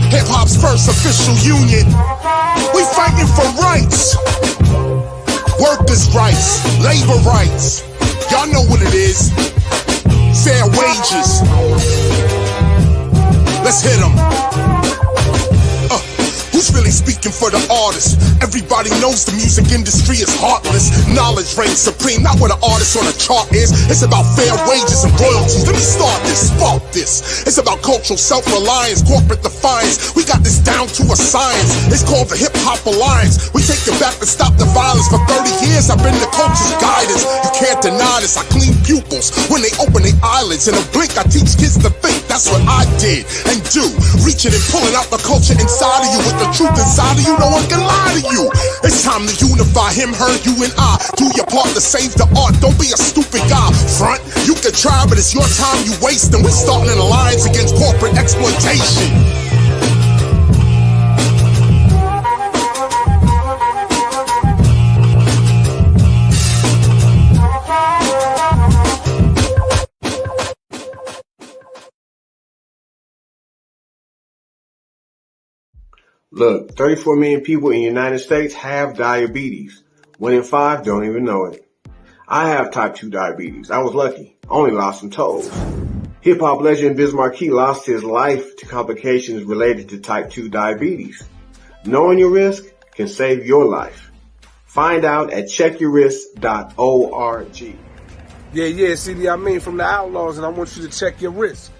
Hip-hop's first official union. We fighting for rights. Workers' rights, labor rights. Y'all know what it is. Fair wages. Let's hit 'em. Who's really speaking for the artist? Everybody knows the music industry is heartless. Knowledge reigns supreme, not what an artist on a chart is. It's about fair wages and royalties. Let me start this, spark this. It's about cultural self-reliance, corporate defiance. We got this down to a science. It's called the Hip Hop Alliance. We take it back to stop the violence. For 30 years, I've been the culture's guidance. You can't deny this. I clean pupils when they open their eyelids. In a blink, I teach kids to think. That's what I did and do. Reaching and pulling out the culture inside of you with the truth inside of you, no one can lie to you. It's time to unify him, her, you, and I. Do your part to save the art. Don't be a stupid guy. Front, you can try, but it's your time you wasting. We're starting an alliance against corporate exploitation. Look, 34 million people in the United States have diabetes. 1 in 5 don't even know it. I have type 2 diabetes. I was lucky. Only lost some toes. Hip-hop legend Biz Markie lost his life to complications related to type 2 diabetes. Knowing your risk can save your life. Find out at checkyourrisk.org. Yeah, CD, I mean from the Outlaws, and I want you to check your risk.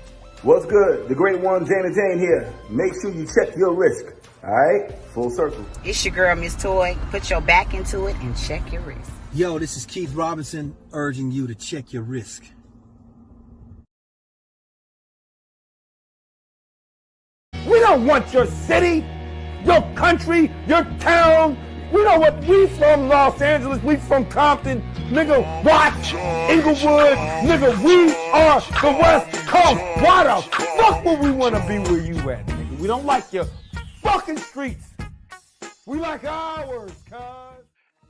What's good? The great one, Jana Jane here. Make sure you check your risk. All right? Full circle. It's your girl, Miss Toy. Put your back into it and check your risk. Yo, this is Keith Robinson urging you to check your risk. We don't want your city, your country, your town. We know what we from Los Angeles, we from Compton, nigga, Watts, Inglewood, nigga, we are the West Coast. Why the fuck would we want to be where you at, nigga? We don't like your fucking streets. We like ours, cuz.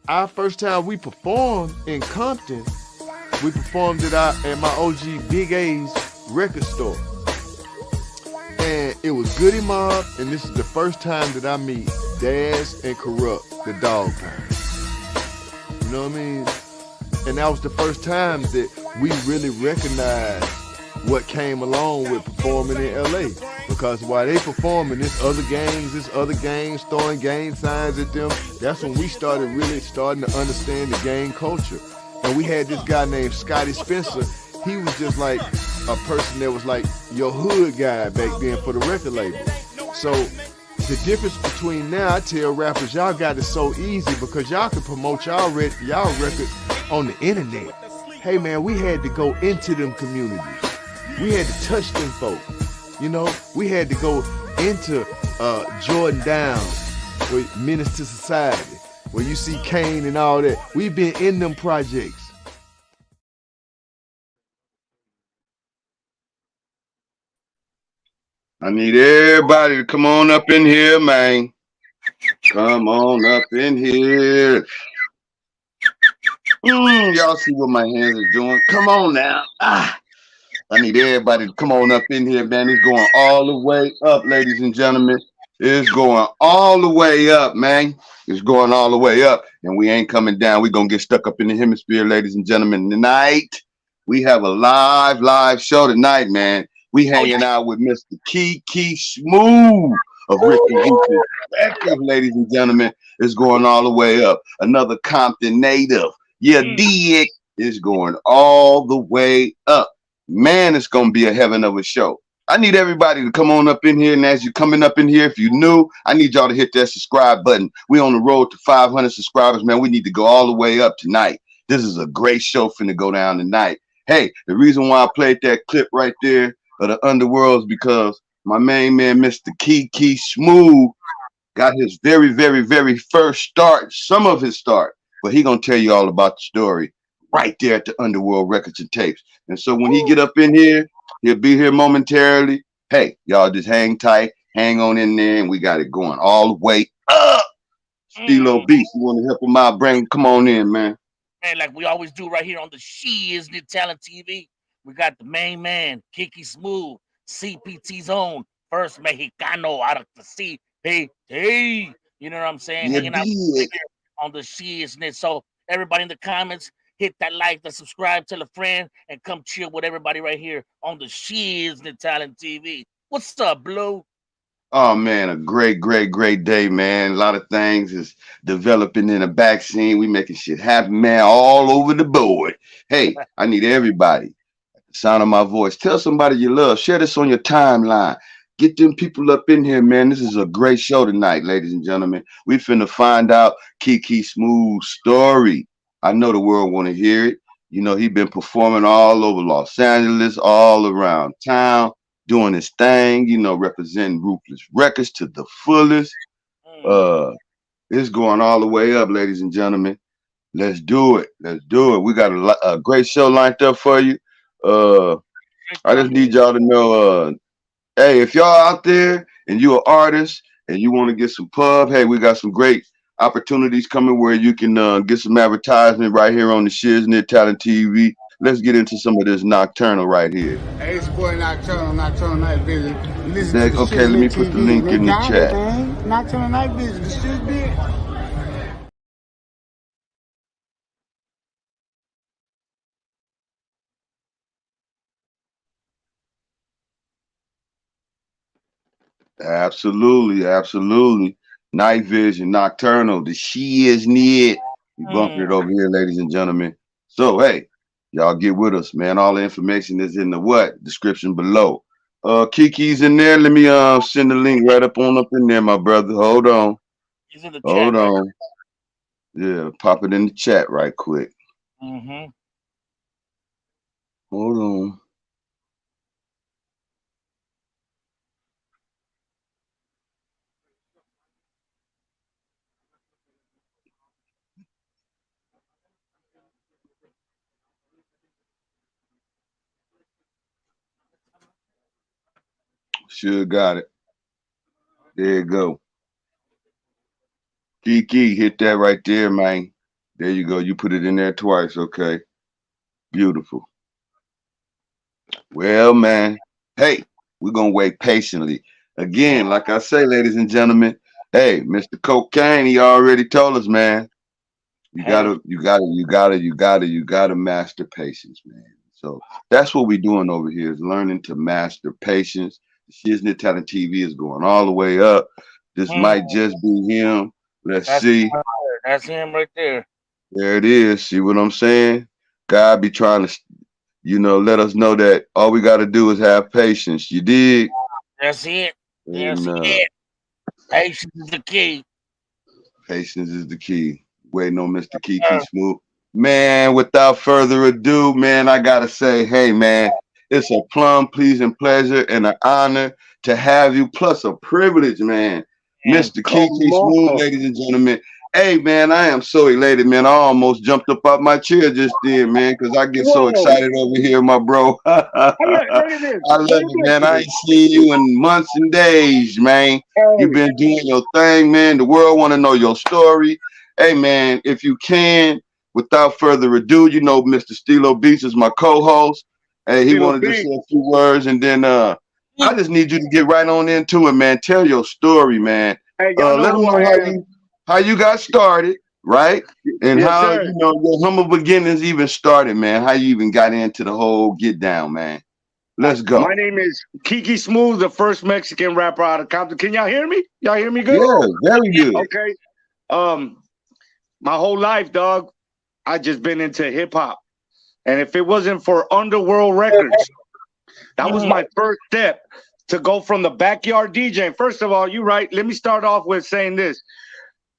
Our first time we performed in Compton, we performed at my OG Big A's record store. And it was Goody Mob, and this is the first time that I meet Daz and Corrupt, the Dog Pound. You know what I mean? And that was the first time that we really recognized what came along with performing in LA. Because while they performing, there's other gangs throwing gang signs at them. That's when we started to understand the gang culture. And we had this guy named Scotty Spencer. He was just like a person that was like your hood guy back then for the record label. So the difference between now, I tell rappers, y'all got it so easy because y'all can promote y'all records on the internet. Hey man, we had to go into them communities. We had to touch them folk. You know, we had to go into Jordan Downs, with Menace to Society, where you see Kane and all that. We've been in them projects. I need everybody to come on up in here, man. Come on up in here. Y'all see what my hands are doing? Come on now. I need everybody to come on up in here, man. It's going all the way up, ladies and gentlemen. It's going all the way up, man. It's going all the way up, and we ain't coming down. We're going to get stuck up in the hemisphere, ladies and gentlemen. Tonight, we have a live show tonight, man. We hanging out with Mr. KIKI Smooth of Rick and Hoochie Perspective, ladies and gentlemen. It's going all the way up. Another Compton native. Yeah, dig. It's going all the way up. Man, it's going to be a heaven of a show. I need everybody to come on up in here. And as you're coming up in here, if you're new, I need y'all to hit that subscribe button. We on the road to 500 subscribers, man. We need to go all the way up tonight. This is a great show finna go down tonight. Hey, the reason why I played that clip right there of the Underworld is because my main man, Mr. KIKI Smooth, got his very, very, very first start, some of his start, but he gonna tell you all about the story right there at the Underworld Records and Tapes. And so when he get up in here, he'll be here momentarily. Hey, y'all just hang tight, hang on in there, and we got it going all the way up. Stilo Beast, you want to help him out? Come on in, man. And like we always do right here on the Shiznit Talent TV, we got the main man, KIKI Smooth, CPT's own, first Mexicano out of the sea. Hey, you know what I'm saying? You Hanging out right did. here on the Shiznit. So everybody in the comments, hit that like, the subscribe, tell a friend, and come chill with everybody right here on the Shiznit Talent TV. What's up, Blue? Oh man, a great, great, great day, man. A lot of things is developing in the back scene. We making shit happen, man, all over the board. Hey, I need everybody. Sound of my voice. Tell somebody you love. Share this on your timeline. Get them people up in here, man. This is a great show tonight, ladies and gentlemen. We finna find out Kiki Smooth's story. I know the world want to hear it. You know, he been performing all over Los Angeles, all around town, doing his thing, you know, representing Ruthless Records to the fullest. It's going all the way up, ladies and gentlemen. Let's do it. Let's do it. We got a great show lined up for you. I just need y'all to know, hey, if y'all out there and you're an artist and you want to get some pub, hey, we got some great opportunities coming where you can get some advertisement right here on the Shiznit Talent TV. Let's get into some of this Nocturnal right here. Hey, it's boy Nocturnal Night Vision. Listen to the Okay, let me put the link in the chat. Nocturnal Night Vision, the Shiznit. Absolutely, absolutely. Night Vision, Nocturnal, the Shiznit. We bumping it over here, ladies and gentlemen. So, hey, y'all get with us, man. All the information is in the what? Description below. Kiki's in there. Let me send the link right up in there, my brother. Hold on. He's in the Hold chat. on. Yeah, pop it in the chat right quick. Mm-hmm. Hold on. Sure got it. There you go. Kiki, hit that right there, man. There you go. You put it in there twice, okay? Beautiful. Well, man, hey, we're gonna wait patiently. Again, like I say, ladies and gentlemen, hey, Mr. Cocaine, he already told us, man. You gotta master patience, man. So that's what we're doing over here is learning to master patience. The Shiznit Talent TV is going all the way up. This might just be him. Let's see. That's him right there. There it is. See what I'm saying? God be trying to, you know, let us know that all we got to do is have patience. You dig? That's it. That's And, it. Patience is the key. Patience is the key. Waiting on Mr. Kiki Smooth. Man, without further ado, man, I got to say, hey, man, it's a plum pleasing pleasure and an honor to have you, plus a privilege, man. Mr. Kiki Smooth, ladies and gentlemen. Hey, man, I am so elated, man. I almost jumped up out my chair just then, man, because I get so excited over here, my bro. I love it, man. I ain't seen you in months and days, man. You've been doing your thing, man. The world want to know your story. Hey, man, if you can, without further ado, you know, Mr. Stilo Beats is my co-host. Hey, he wanted to say a few words, and then I just need you to get right on into it, man. Tell your story, man. Hey, Let them know how you got started, right? And how you know your humble beginnings even started, man. How you even got into the whole get down, man. Let's go. My name is Kiki Smooth, the first Mexican rapper out of Compton. Can y'all hear me? Y'all hear me good? Yeah, very good. Okay. My whole life, dog, I just been into hip hop. And if it wasn't for Underworld Records, that was my first step to go from the backyard DJing. First of all, you're right. Let me start off with saying this.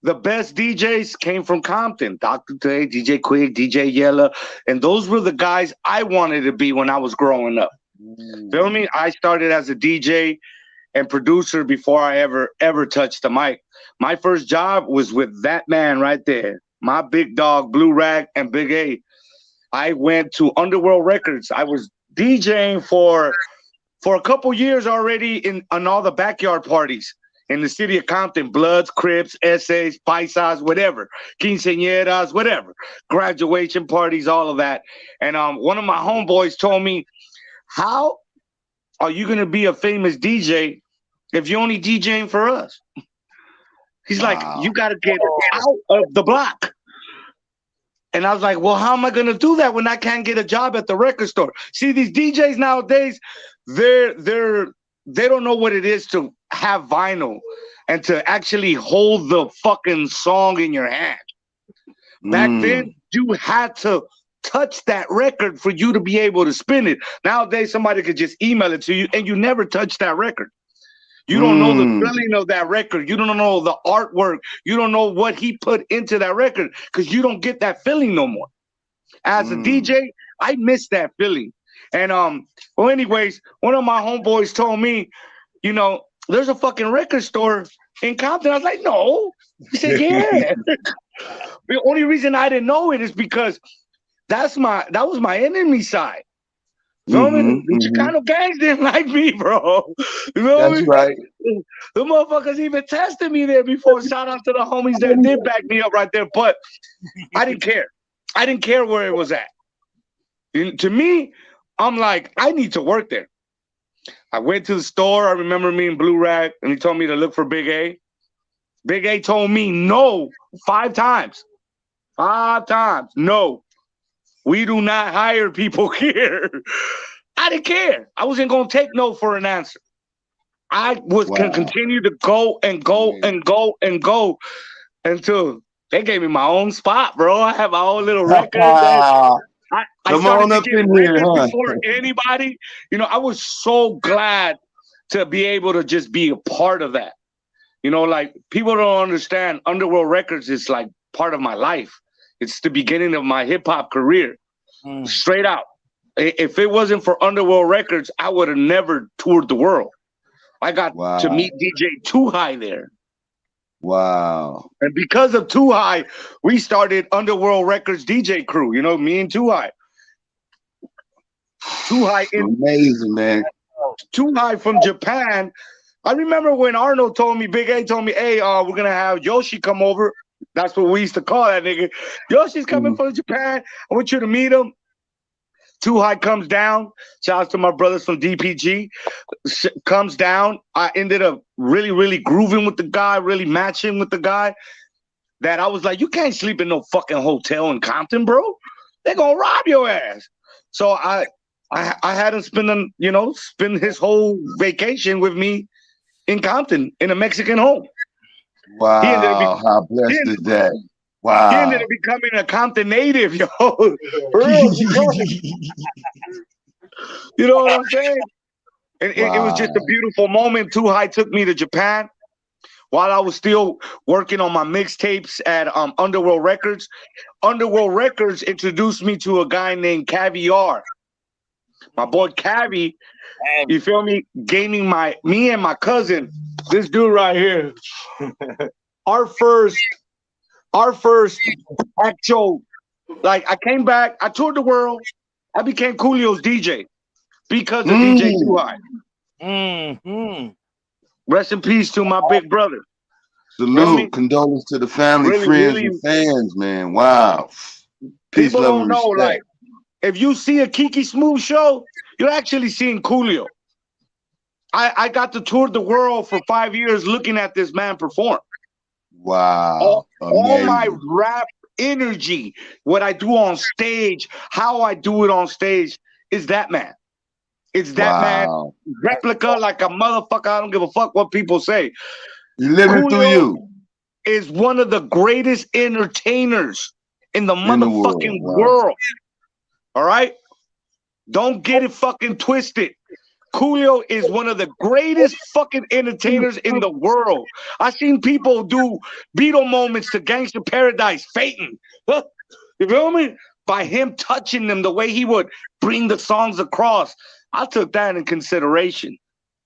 The best DJs came from Compton. Dr. Dre, DJ Quick, DJ Yella. And those were the guys I wanted to be when I was growing up. Feel me? I started as a DJ and producer before I ever touched the mic. My first job was with that man right there. My big dog, Blue Rag and Big A. I went to Underworld Records. I was DJing for a couple years already on all the backyard parties in the city of Compton, Bloods, Crips, S.8, Paisas, whatever, quinceañeras, whatever, graduation parties, all of that. And one of my homeboys told me, how are you going to be a famous DJ if you're only DJing for us? He's like, you got to get out of the block. And I was like, well, how am I going to do that when I can't get a job at the record store? See, these DJs nowadays, they don't know what it is to have vinyl and to actually hold the fucking song in your hand. Back then, you had to touch that record for you to be able to spin it. Nowadays, somebody could just email it to you and you never touch that record. You don't know the feeling of that record. You don't know the artwork. You don't know what he put into that record because you don't get that feeling no more. As a DJ, I miss that feeling. And well, anyways, one of my homeboys told me, you know, there's a fucking record store in Compton. I was like, no. He said, yeah. The only reason I didn't know it is because that was my enemy side. You know what I mean? The Chicano gangs didn't like me, bro. You know what I mean? Right. The motherfuckers even tested me there before. Shout out to the homies that did back me up right there. But I didn't care. I didn't care where it was at. And to me, I'm like, I need to work there. I went to the store. I remember me and Blue Rag, and he told me to look for Big A. Big A told me no 5 times. 5 times. No. We do not hire people here. I didn't care. I wasn't going to take no for an answer. I was going to continue to go and go and go and go until they gave me my own spot, bro. I have my own little record. I started to get records before anybody. You know, I was so glad to be able to just be a part of that. You know, like, people don't understand Underworld Records is like part of my life. It's the beginning of my hip-hop career. Straight out. If it wasn't for Underworld Records, I would have never toured the world. I got to meet DJ Too High there. Wow. And because of Too High, we started Underworld Records DJ crew. You know, me and Too High. Too High. Amazing, man. Too High from Japan. I remember when Arnold told me, Big A told me, hey, we're going to have Yoshi come over. That's what we used to call that nigga. Yoshi's coming from Japan. I want you to meet him. Too High comes down. Shout out to my brothers from DPG. Comes down. I ended up really, really grooving with the guy, really matching with the guy. That I was like, you can't sleep in no fucking hotel in Compton, bro. They're going to rob your ass. So I had him spend his whole vacation with me in Compton in a Mexican home. Wow, how blessed is that? Wow. He ended up becoming a Compton native, yo. You know what I'm saying? And it was just a beautiful moment. Too High took me to Japan while I was still working on my mixtapes at Underworld Records. Underworld Records introduced me to a guy named Caviar. My boy Cavi, you feel me? Gaining me and my cousin, this dude right here. Our first actual, like, I came back, I toured the world, I became Coolio's DJ because of DJ Too High. Rest in peace to my big brother. Salute, condolence to the family, friends, and fans, man. Wow. Peace, people love, don't know, respect. like, if you see a Kiki Smooth show, you're actually seeing Coolio. I got to tour the world for 5 years looking at this man perform. Wow. All my rap energy, what I do on stage, how I do it on stage, is that man. It's that man. Replica like a motherfucker. I don't give a fuck what people say. Living through you. Is one of the greatest entertainers in the motherfucking world. All right? Don't get it fucking twisted. Coolio is one of the greatest fucking entertainers in the world. I've seen people do Beatle moments to Gangsta Paradise, fainting. You feel me? By him touching them, the way he would bring the songs across. I took that in consideration.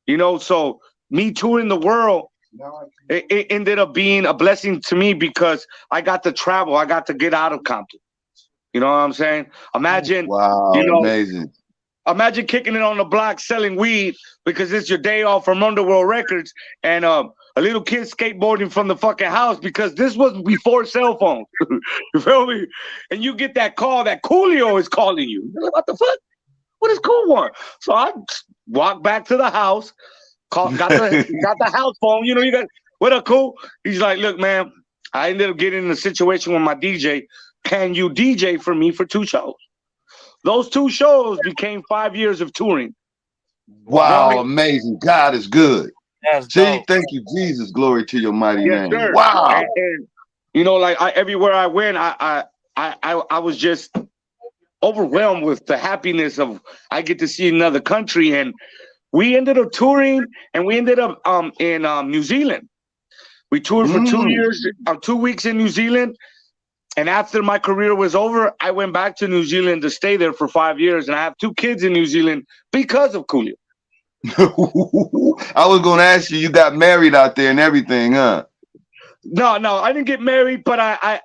You know, so me touring the world, it ended up being a blessing to me because I got to travel. I got to get out of Compton. You know what I'm saying? Imagine, amazing. Imagine kicking it on the block selling weed because it's your day off from Underworld Records and a little kid skateboarding from the fucking house because this was before cell phones. You feel me? And you get that call that Coolio is calling you. What the fuck? What is Cool want? So I walk back to the house, got the house phone. You know, you got what up, cool? He's like, look, man, I ended up getting in a situation with my DJ. Can you DJ for me for 2 shows? Those 2 shows became 5 years of touring. Wow, amazing. God is good. That's See, dope. thank you, Jesus. Glory to your mighty Yes, name. sir. Wow. And you know, like everywhere I went, I was just overwhelmed with the happiness of I get to see another country. And we ended up touring, and we ended up in New Zealand. We toured for 2 years, 2 weeks in New Zealand. And after my career was over, I went back to New Zealand to stay there for 5 years. And I have 2 kids in New Zealand because of Coolio. I was going to ask you, you got married out there and everything, huh? No, I didn't get married, but I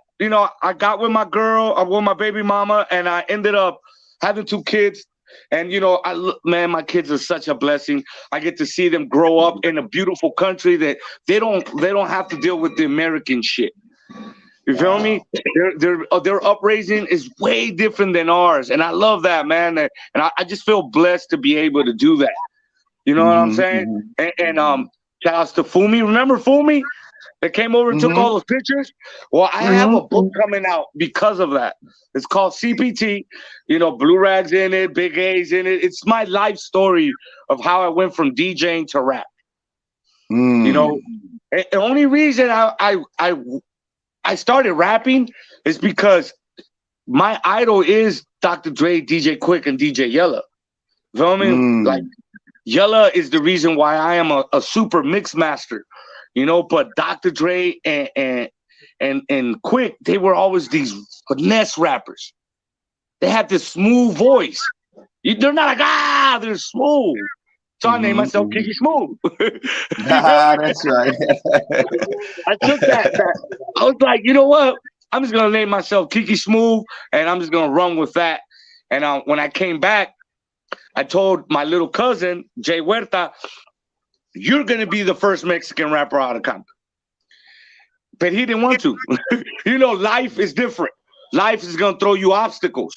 got with my girl, with my baby mama, and I ended up having 2 kids. And, you know, man, my kids are such a blessing. I get to see them grow up in a beautiful country that they don't have to deal with the American shit. You feel me? Their upraising is way different than ours, and I love that, man. And I just feel blessed to be able to do that. You know what I'm saying? And shout outs to Fumi. Remember Fumi that came over and took all those pictures? Well, I have a book coming out because of that. It's called CPT. You know, Blue Rag's in it, Big A's in it. It's my life story of how I went from DJing to rap. You know, the only reason I started rapping is because my idol is Dr. Dre, DJ Quick, and DJ Yella. You feel me? Like, Yella is the reason why I am a super mix master, you know. But Dr. Dre and Quick, they were always these finesse rappers. They had this smooth voice. They're not like they're smooth. So I named myself Kiki Smooth. That's right. I took that. I was like, you know what? I'm just gonna name myself Kiki Smooth, and I'm just gonna run with that. And when I came back, I told my little cousin Jay Huerta, "You're gonna be the first Mexican rapper out of Compton." But he didn't want to. You know, life is different. Life is gonna throw you obstacles.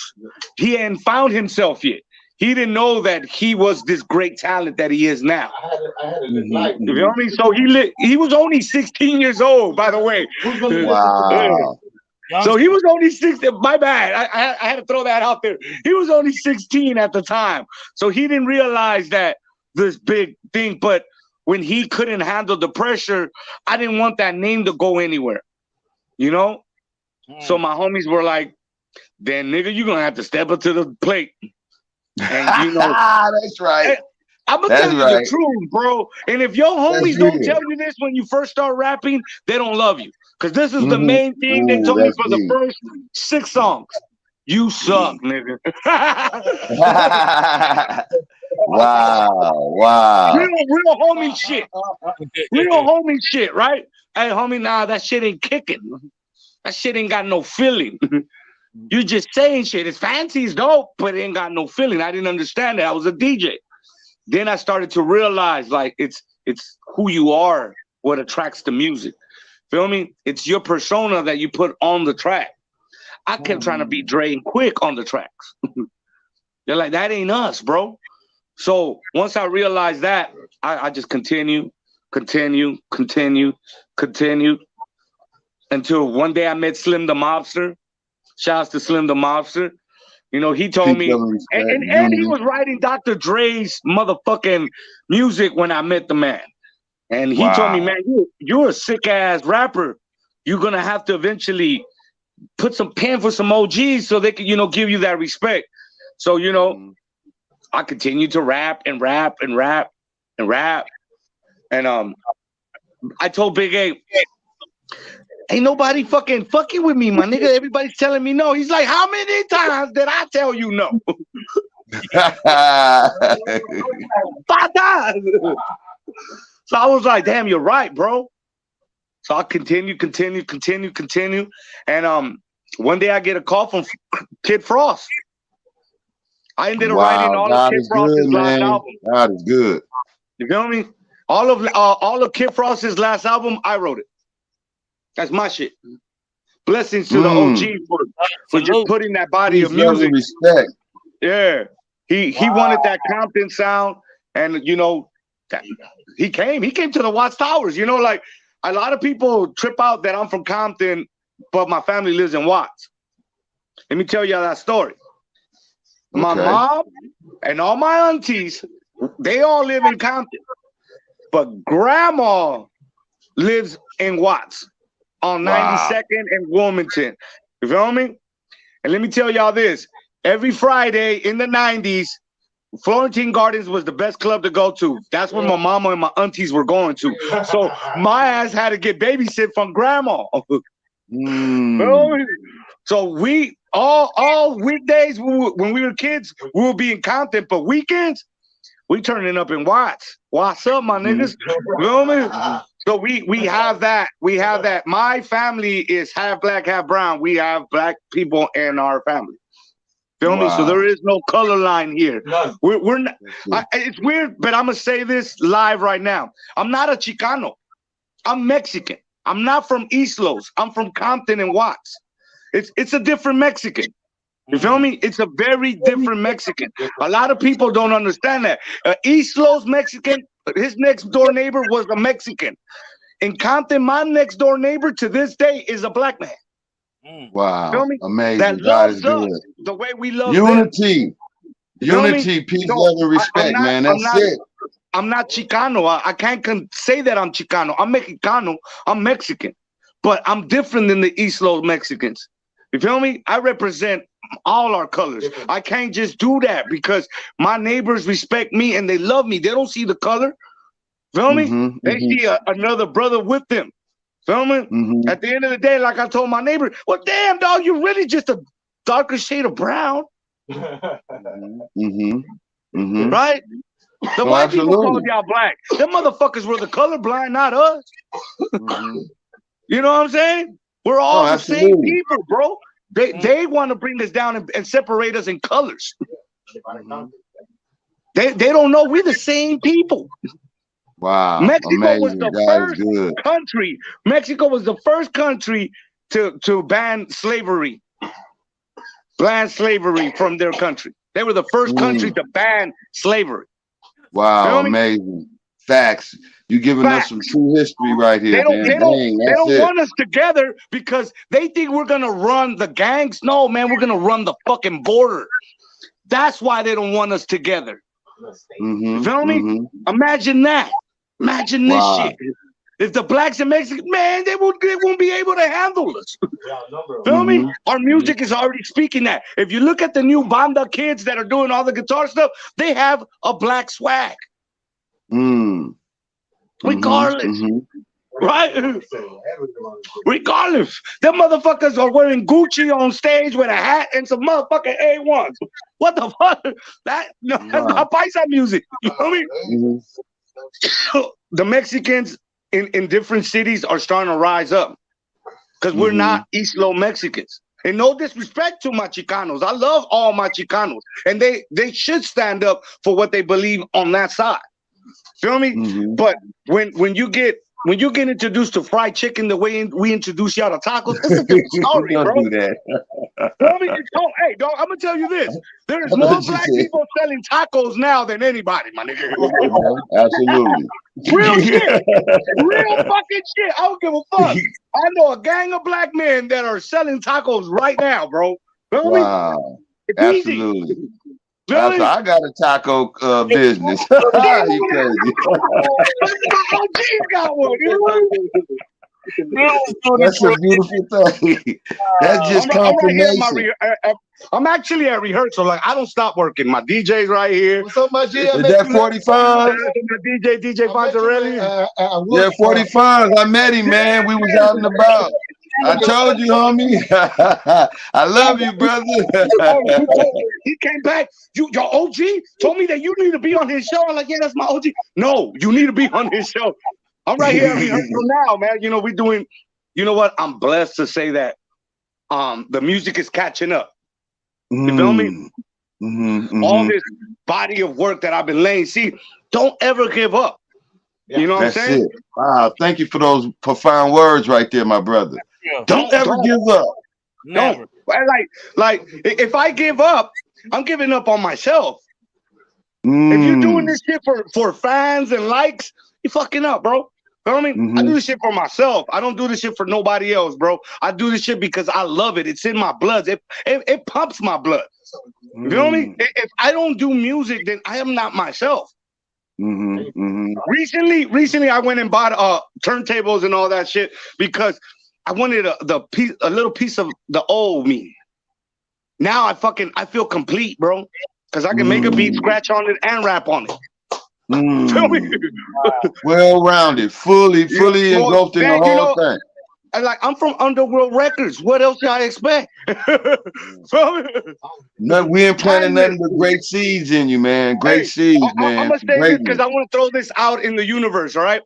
He hadn't found himself yet. He didn't know that he was this great talent that he is now. I had a good life. You know what I mean? So he was only 16 years old, by the way. Wow. So he was only 16. My bad. I had to throw that out there. He was only 16 at the time. So he didn't realize that this big thing. But when he couldn't handle the pressure, I didn't want that name to go anywhere. You know? So my homies were like, then nigga, you're gonna have to step up to the plate. And you know, that's right. I'm gonna tell you the truth, bro. And if your homies don't tell you this when you first start rapping, they don't love you. Because this is the main thing they told me for the first 6 songs. You suck, nigga. Wow. Real homie shit. Real homie shit, right? Hey, homie, nah, that shit ain't kicking. That shit ain't got no feeling. You just saying shit. It's fancy, it's dope, but it ain't got no feeling. I didn't understand that. I was a DJ. Then I started to realize, like, it's who you are, what attracts the music. Feel me? It's your persona that you put on the track. I kept trying to be Dre and Quick on the tracks. They're like, that ain't us, bro. So once I realized that, I just continue until one day I met Slim the Mobster. Shouts to Slim the Mobster. You know, he told me, and he was writing Dr. Dre's motherfucking music when I met the man. And he told me, man, you're a sick ass rapper. You're gonna have to eventually put some pen for some OGs so they can, you know, give you that respect. So, you know, I continued to rap and rap and rap and rap. And I told Big A, ain't nobody fucking with me, my nigga. Everybody's telling me no. He's like, how many times did I tell you no? 5 times. So I was like, damn, you're right, bro. So I continue. And one day I get a call from Kid Frost. I ended up writing all of Kid Frost's last album. God is good. You feel me? All of Kid Frost's last album, I wrote it. That's my shit. Blessings to the OG for just putting that body of music. Respect. Yeah. He wanted that Compton sound, and you know, He came to the Watts Towers. You know, like a lot of people trip out that I'm from Compton, but my family lives in Watts. Let me tell you that story. My mom and all my aunties, they all live in Compton, but grandma lives in Watts on 92nd and Wilmington. You feel me? And let me tell y'all this. Every Friday in the 90s, Florentine Gardens was the best club to go to. That's where my mama and my aunties were going to. So my ass had to get babysit from grandma. So we all weekdays when we were kids, we would be in Compton, but weekends we turning up in Watts. What's up, my niggas? You know what I mean? So we have that. We have that. My family is half black, half brown. We have black people in our family. Feel me? So there is no color line here. We're not. It's weird, but I'm gonna say this live right now. I'm not a Chicano. I'm Mexican. I'm not from East Los. I'm from Compton and Watts. It's a different Mexican. You feel me? It's a very different Mexican. A lot of people don't understand that. East Los Mexican, his next door neighbor was a Mexican. In Compton, my next door neighbor to this day is a black man. Wow. Feel me? Amazing. That God is loves good. us the way we love Unity. them. You know Unity, peace, love, and respect, man. That's it. I'm not Chicano. I can't say that I'm Chicano. I'm Mexicano. I'm Mexican. But I'm different than the East Los Mexicans. You feel me? I represent all our colors. I can't just do that because my neighbors respect me and they love me. They don't see the color. Feel me? They see another brother with them. Feel me? At the end of the day, like I told my neighbor, well, damn, dog, you're really just a darker shade of brown. Right? The white people called y'all black. Them motherfuckers were the colorblind, not us. You know what I'm saying? We're all the same people, bro. They want to bring us down and separate us in colors. They don't know we're the same people. Wow. Mexico was the first country. Mexico was the first country to ban slavery. Ban slavery from their country. They were the first country to ban slavery. Wow, amazing. Facts. You're giving us some true history right here, man. They don't want us together because they think we're gonna run the gangs. No, man, we're gonna run the fucking border. That's why they don't want us together. You feel me? Imagine that. Imagine this shit. If the blacks and Mexicans, man, they won't be able to handle us. Feel me? Our music is already speaking that. If you look at the new banda kids that are doing all the guitar stuff, they have a black swag. Regardless. Right? Regardless. Them motherfuckers are wearing Gucci on stage with a hat and some motherfucking A1s. What the fuck? That's not paisa music. You know what I mean? The Mexicans in different cities are starting to rise up because we're not East Low Mexicans. And no disrespect to my Chicanos. I love all my Chicanos. And they should stand up for what they believe on that side. Feel me? But when you get introduced to fried chicken the way we introduce y'all to tacos, it's a different story, bro. Don't do that. Hey, dog, I'm gonna tell you this. There's more black people selling tacos now than anybody, my nigga. Absolutely. Real shit. Real fucking shit. I don't give a fuck. I know a gang of black men that are selling tacos right now, bro. Feel me? It's Absolutely. easy. Really? I got a taco business. You crazy. OG's got one. That's a beautiful thing. That's just confirmation. I'm actually at rehearsal. Like, I don't stop working. My DJ's right here. What's up, my G? Is that 45? DJ Fontarelli. Yeah, 45. I met him, man. We was out and about. I told you, homie. I love you, brother. He came back. Your OG told me that you need to be on his show. I'm like, yeah, that's my OG. No, you need to be on his show. I'm right here at rehearsal now, man. You know, we're doing, you know what? I'm blessed to say that the music is catching up. You feel me? All this body of work that I've been laying. See, don't ever give up. You know what I'm saying? It. Wow, thank you for those profound words right there, my brother. Don't ever give up. Never. Like if I give up, I'm giving up on myself. If you're doing this shit for fans and likes, you fucking up, bro. You know what I mean? I do this shit for myself. I don't do this shit for nobody else, bro. I do this shit because I love it. It's in my blood. It pumps my blood. You know what I mean? If I don't do music, then I am not myself. Recently, I went and bought turntables and all that shit because I wanted a little piece of the old me. Now I feel complete, bro, because I can make a beat, scratch on it, and rap on it. Feel me? Well-rounded, fully engulfed in the whole thing. And like, I'm from Underworld Records. What else y'all expect? No, we ain't planting nothing but great seeds in you, man. Great seeds, man. I'm gonna say this because I want to throw this out in the universe. All right,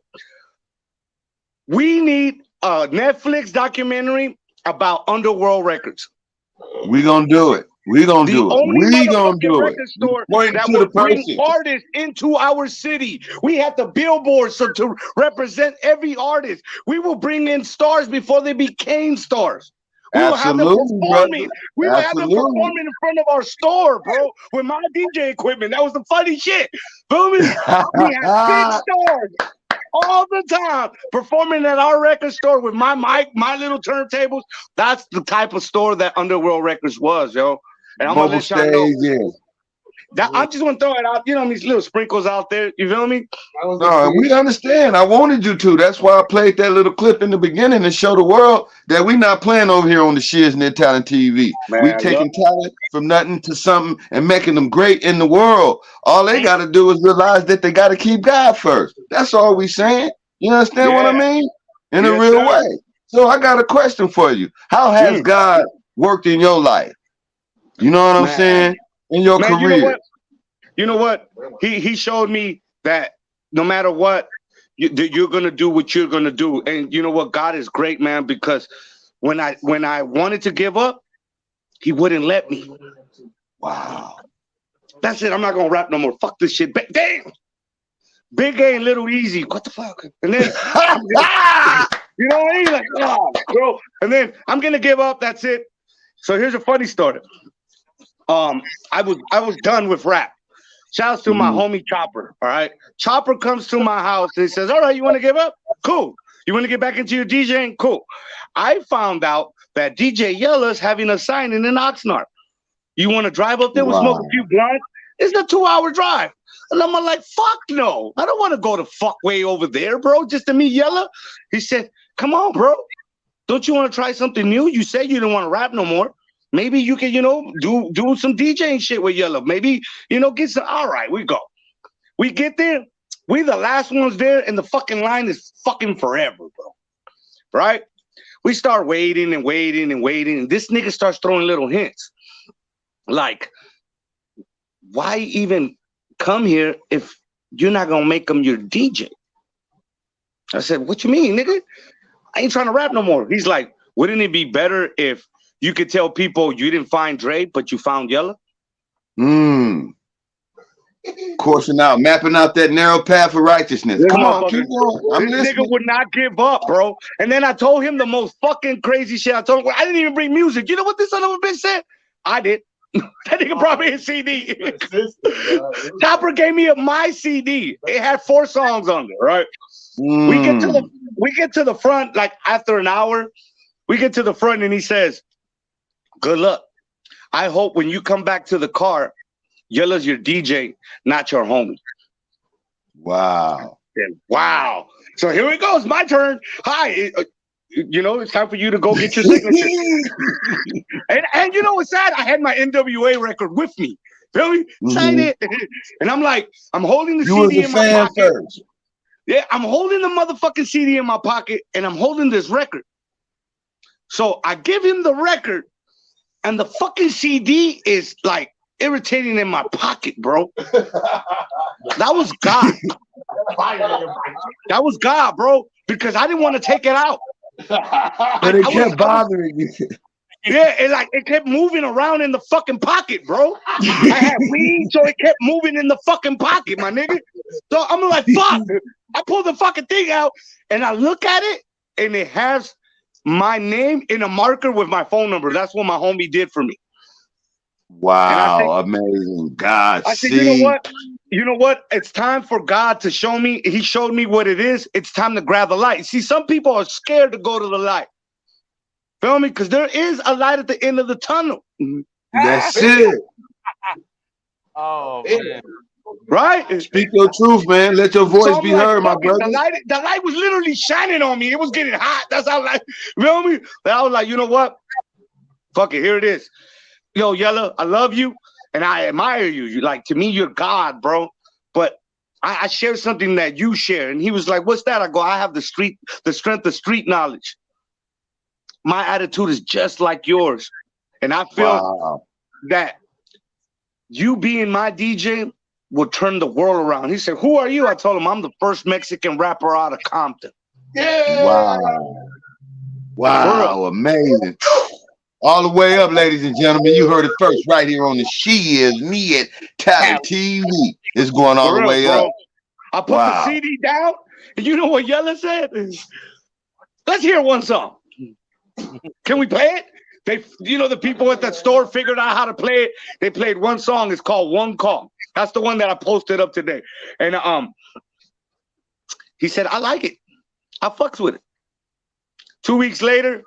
we need a Netflix documentary about Underworld Records. We gonna do it. We gonna do it. We gonna do it. Store that will bring artists into our city. We have the billboards to represent every artist. We will bring in stars before they became stars. We will have them performing. We will have them performing in front of our store, bro, with my DJ equipment. That was the funny shit. Feel me? We have big stars all the time performing at our record store with my mic, my little turntables. That's the type of store that Underworld Records was, yo. And I'm gonna let y'all know. I just want to throw it out, these little sprinkles out there. You feel me? No, we understand. I wanted you to. That's why I played that little clip in the beginning to show the world that we not playing over here on the Shiznit Talent TV. We taking talent from nothing to something and making them great in the world. All they got to do is realize that they got to keep God first. That's all we saying. You understand what I mean? In a real way. So I got a question for you. How has God worked in your life? You know what I'm saying? In your career. You know what? He showed me that no matter what, you're gonna do what you're gonna do. And you know what? God is great, man, because when I wanted to give up, he wouldn't let me. Wow. That's it. I'm not gonna rap no more. Fuck this shit. Damn. Big A and Little Easy. What the fuck? And then you know what I mean? Like, oh, bro. And then I'm gonna give up. That's it. So here's a funny story. I was done with rap. Shouts to my homie Chopper. All right. Chopper comes to my house and he says, all right, you want to give up? Cool. You want to get back into your DJing? Cool. I found out that DJ Yella's having a signing in Oxnard. You want to drive up there? We'll smoke a few blunts. It's a 2-hour drive. And I'm like, fuck no. I don't want to go the fuck way over there, bro, just to meet Yella. He said, come on, bro. Don't you want to try something new? You said you didn't want to rap no more. Maybe you can, do some DJing shit with Yellow. Maybe, get some. All right, we go. We get there. We the last ones there, and the fucking line is fucking forever, bro. Right? We start waiting and waiting and waiting, and this nigga starts throwing little hints. Like, why even come here if you're not going to make him your DJ? I said, what you mean, nigga? I ain't trying to rap no more. He's like, wouldn't it be better if you could tell people you didn't find Dre, but you found Yella? Coursing out, mapping out that narrow path of righteousness. Come on, keep going. I'm this listening. nigga would not give up, bro. And then I told him the most fucking crazy shit. I told him, I didn't even bring music. You know what this son of a bitch said? I did. That nigga brought me a CD. Chopper gave me my CD. It had 4 songs on there, right? We get to the front, like after an hour, we get to the front and he says, good luck. I hope when you come back to the car, Yella's your DJ, not your homie. Wow. Wow. So here it goes. My turn. Hi. It's time for you to go get your signature. and you know what's sad? I had my NWA record with me. Feel me? Sign it. And I'm like, I'm holding the CD in my pocket. First. Yeah, I'm holding the motherfucking CD in my pocket and I'm holding this record. So I give him the record and the fucking CD is like irritating in my pocket, bro. That was God. That was God, bro, because I didn't want to take it out. But it kept bothering you. Yeah, it kept moving around in the fucking pocket, bro. I had weed, so it kept moving in the fucking pocket, my nigga. So I'm like, fuck. I pull the fucking thing out and I look at it and it has my name in a marker with my phone number. That's what my homie did for me. Wow, amazing. God, I said, you know what? you know what? It's time for God to show me. He showed me what it is. It's time to grab the light. See, some people are scared to go to the light. Feel me? Because there is a light at the end of the tunnel. That's it. Oh man. Right? Speak your truth, man. Let your voice So be I'm like, heard, my fuck it, brother. the light was literally shining on me. It was getting hot. That's how like, feel me? And I was like, you know what? Fuck it, here it is. Yo, Yella, I love you and I admire you. You like, to me, you're God, bro. But I share something that you share. And he was like, what's that? I go, I have the strength of street knowledge. My attitude is just like yours. And I feel that you being my DJ will turn the world around. He said, who are you? I told him, I'm the first Mexican rapper out of Compton. Yeah. Wow, amazing. All the way up, ladies and gentlemen. You heard it first right here on the She Is Nit Talent TV. It's going all the way up. I put the CD down, and you know what Yella said? Let's hear one song. Can we play it? The people at that store figured out how to play it. They played one song. It's called One Call. That's the one that I posted up today. And he said, I like it. I fucks with it. 2 weeks later,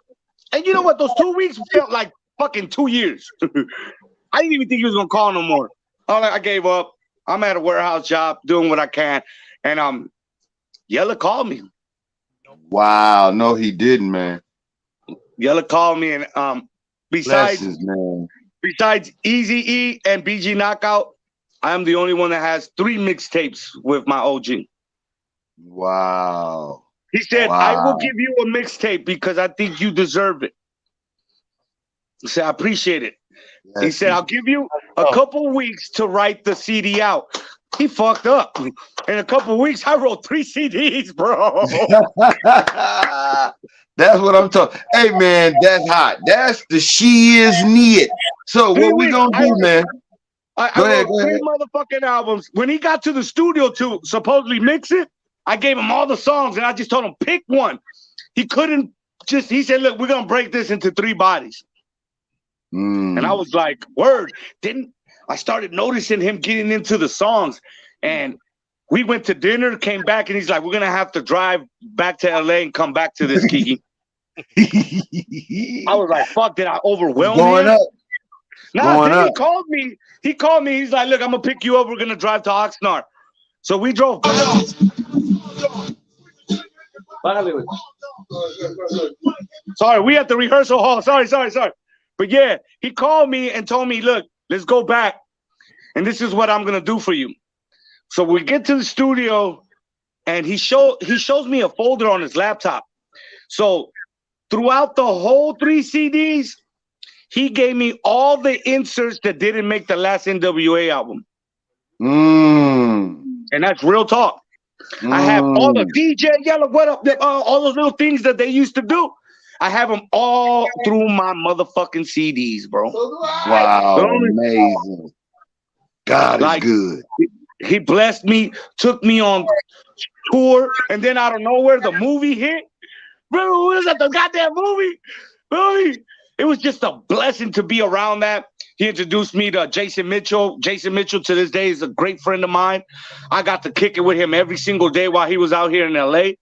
and you know what? Those 2 weeks felt like fucking 2 years. I didn't even think he was gonna call no more. I gave up. I'm at a warehouse job doing what I can. And Yella called me. Wow, no, he didn't, man. Yella called me, and besides Eazy-E and BG Knockout, I'm the only one that has 3 mixtapes with my OG. Wow. He said, I will give you a mixtape because I think you deserve it. He said, I appreciate it. He said, I'll give you a couple weeks to write the CD out. He fucked up. In a couple weeks, I wrote 3 CDs, bro. That's what I'm talking. Hey, man, that's hot. That's the She Is Nit. So what we gonna do, man? I wrote 3 motherfucking albums. When he got to the studio to supposedly mix it, I gave him all the songs, and I just told him, pick one. He couldn't he said, look, we're going to break this into 3 bodies. And I was like, word. I started noticing him getting into the songs, and we went to dinner, came back, and he's like, we're going to have to drive back to LA and come back to this, Kiki. I was like, fuck, did I overwhelm him? He called me. He's like, look, I'm going to pick you up. We're going to drive to Oxnard. So we drove. Sorry, we at the rehearsal hall. Sorry. But yeah, he called me and told me, look, let's go back. And this is what I'm going to do for you. So we get to the studio, and he shows me a folder on his laptop. So throughout the whole 3 CDs, he gave me all the inserts that didn't make the last NWA album. And that's real talk. I have all the DJ Yella, what up, all those little things that they used to do. I have them all through my motherfucking CDs, bro. Wow, amazing. God is good. He blessed me, took me on tour, and then out of nowhere, the movie hit. Bro, what is that? The goddamn movie? It was just a blessing to be around that. He introduced me to Jason Mitchell. Jason Mitchell, to this day, is a great friend of mine. I got to kick it with him every single day while he was out here in LA,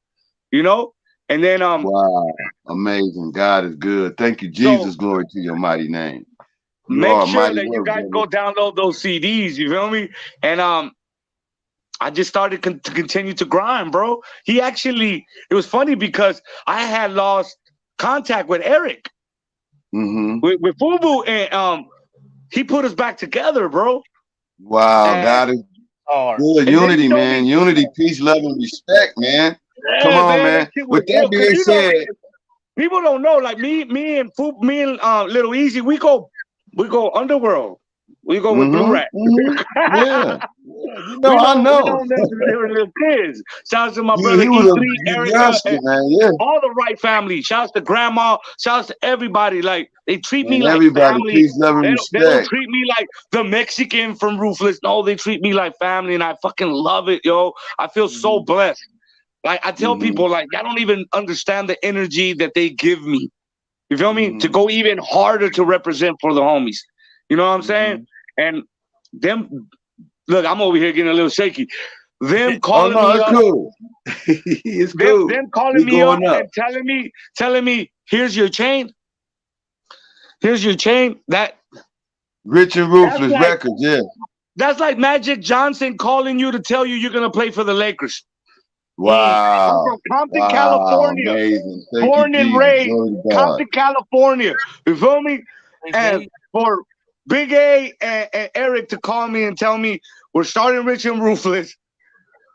you know? And then wow, amazing. God is good. Thank you, Jesus. So, glory to your mighty name. Make sure that you guys go download those CDs, you feel me? And I just started to continue to grind, bro. It was funny because I had lost contact with Eric. With FUBU, and he put us back together, bro. Wow, God is good. Unity, man. Unity, peace, love, and respect, man. Yeah, come on, man. With that being said, people don't know, like me and Little Easy, we go underworld. We go with Blue Rat. Yeah. I know. They were little kids. Shout out to my brother E3, Erica, all the right family. Shout out to grandma. Shout out to everybody. Like, they treat me like family. Peace, love, and respect. They don't treat me like the Mexican from Ruthless. No, they treat me like family, and I fucking love it, yo. I feel so blessed. Like, I tell people, like, I don't even understand the energy that they give me. You feel me? To go even harder to represent for the homies. You know what I'm saying? And them Look, I'm over here getting a little shaky. Them Oh calling no, me it's up. cool. It's cool. Them calling We me up going up. and telling me, here's your chain. Here's your chain. That Rich and Ruthless That's like- Records, yeah. that's like Magic Johnson calling you to tell you you're gonna play for the Lakers. I'm Wow. from Compton, Wow, California. amazing. Thank Born you, and Jesus. raised, Glory to God. Compton, California. You feel me? And for Big A and Eric to call me and tell me we're starting Rich and Ruthless,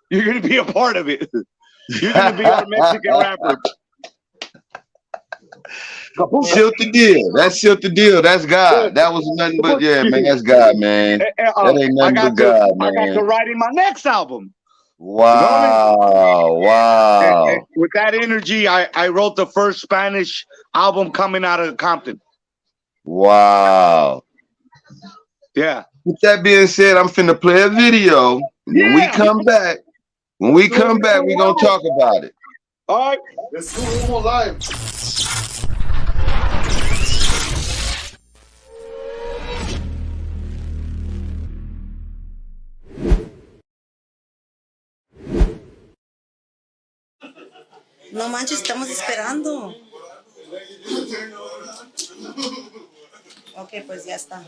you're gonna be a part of it. You're gonna be our Mexican rapper. Sealed the deal. That sealed the deal. That's God. That was nothing but, yeah, man, that's God, man. That ain't nothing but God, I got to man. write in my next album. Wow. Wow. And with that energy, I wrote the first Spanish album coming out of Compton. Wow. Yeah. With that being said, I'm finna play a video. When we come back, we're gonna talk about it. All right. Let's do it more live. No manches, estamos esperando. Ok, pues ya está.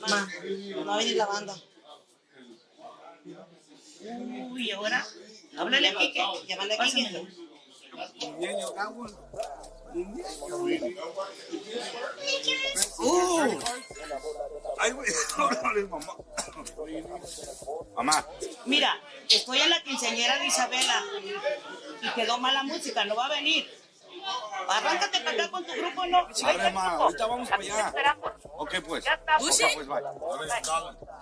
Ma, no va a venir la banda. Uy, ¿ahora? Háblale a Kike. Llámale a Kike. Mamá. Mira, estoy en la quinceañera de Isabela y quedó mala música, no va a venir. Arráncate para acá con tu grupo, ¿no? Dale, ma, ahorita vamos para allá. Ok, pues. ¿Bushi? Ok, pues, bye.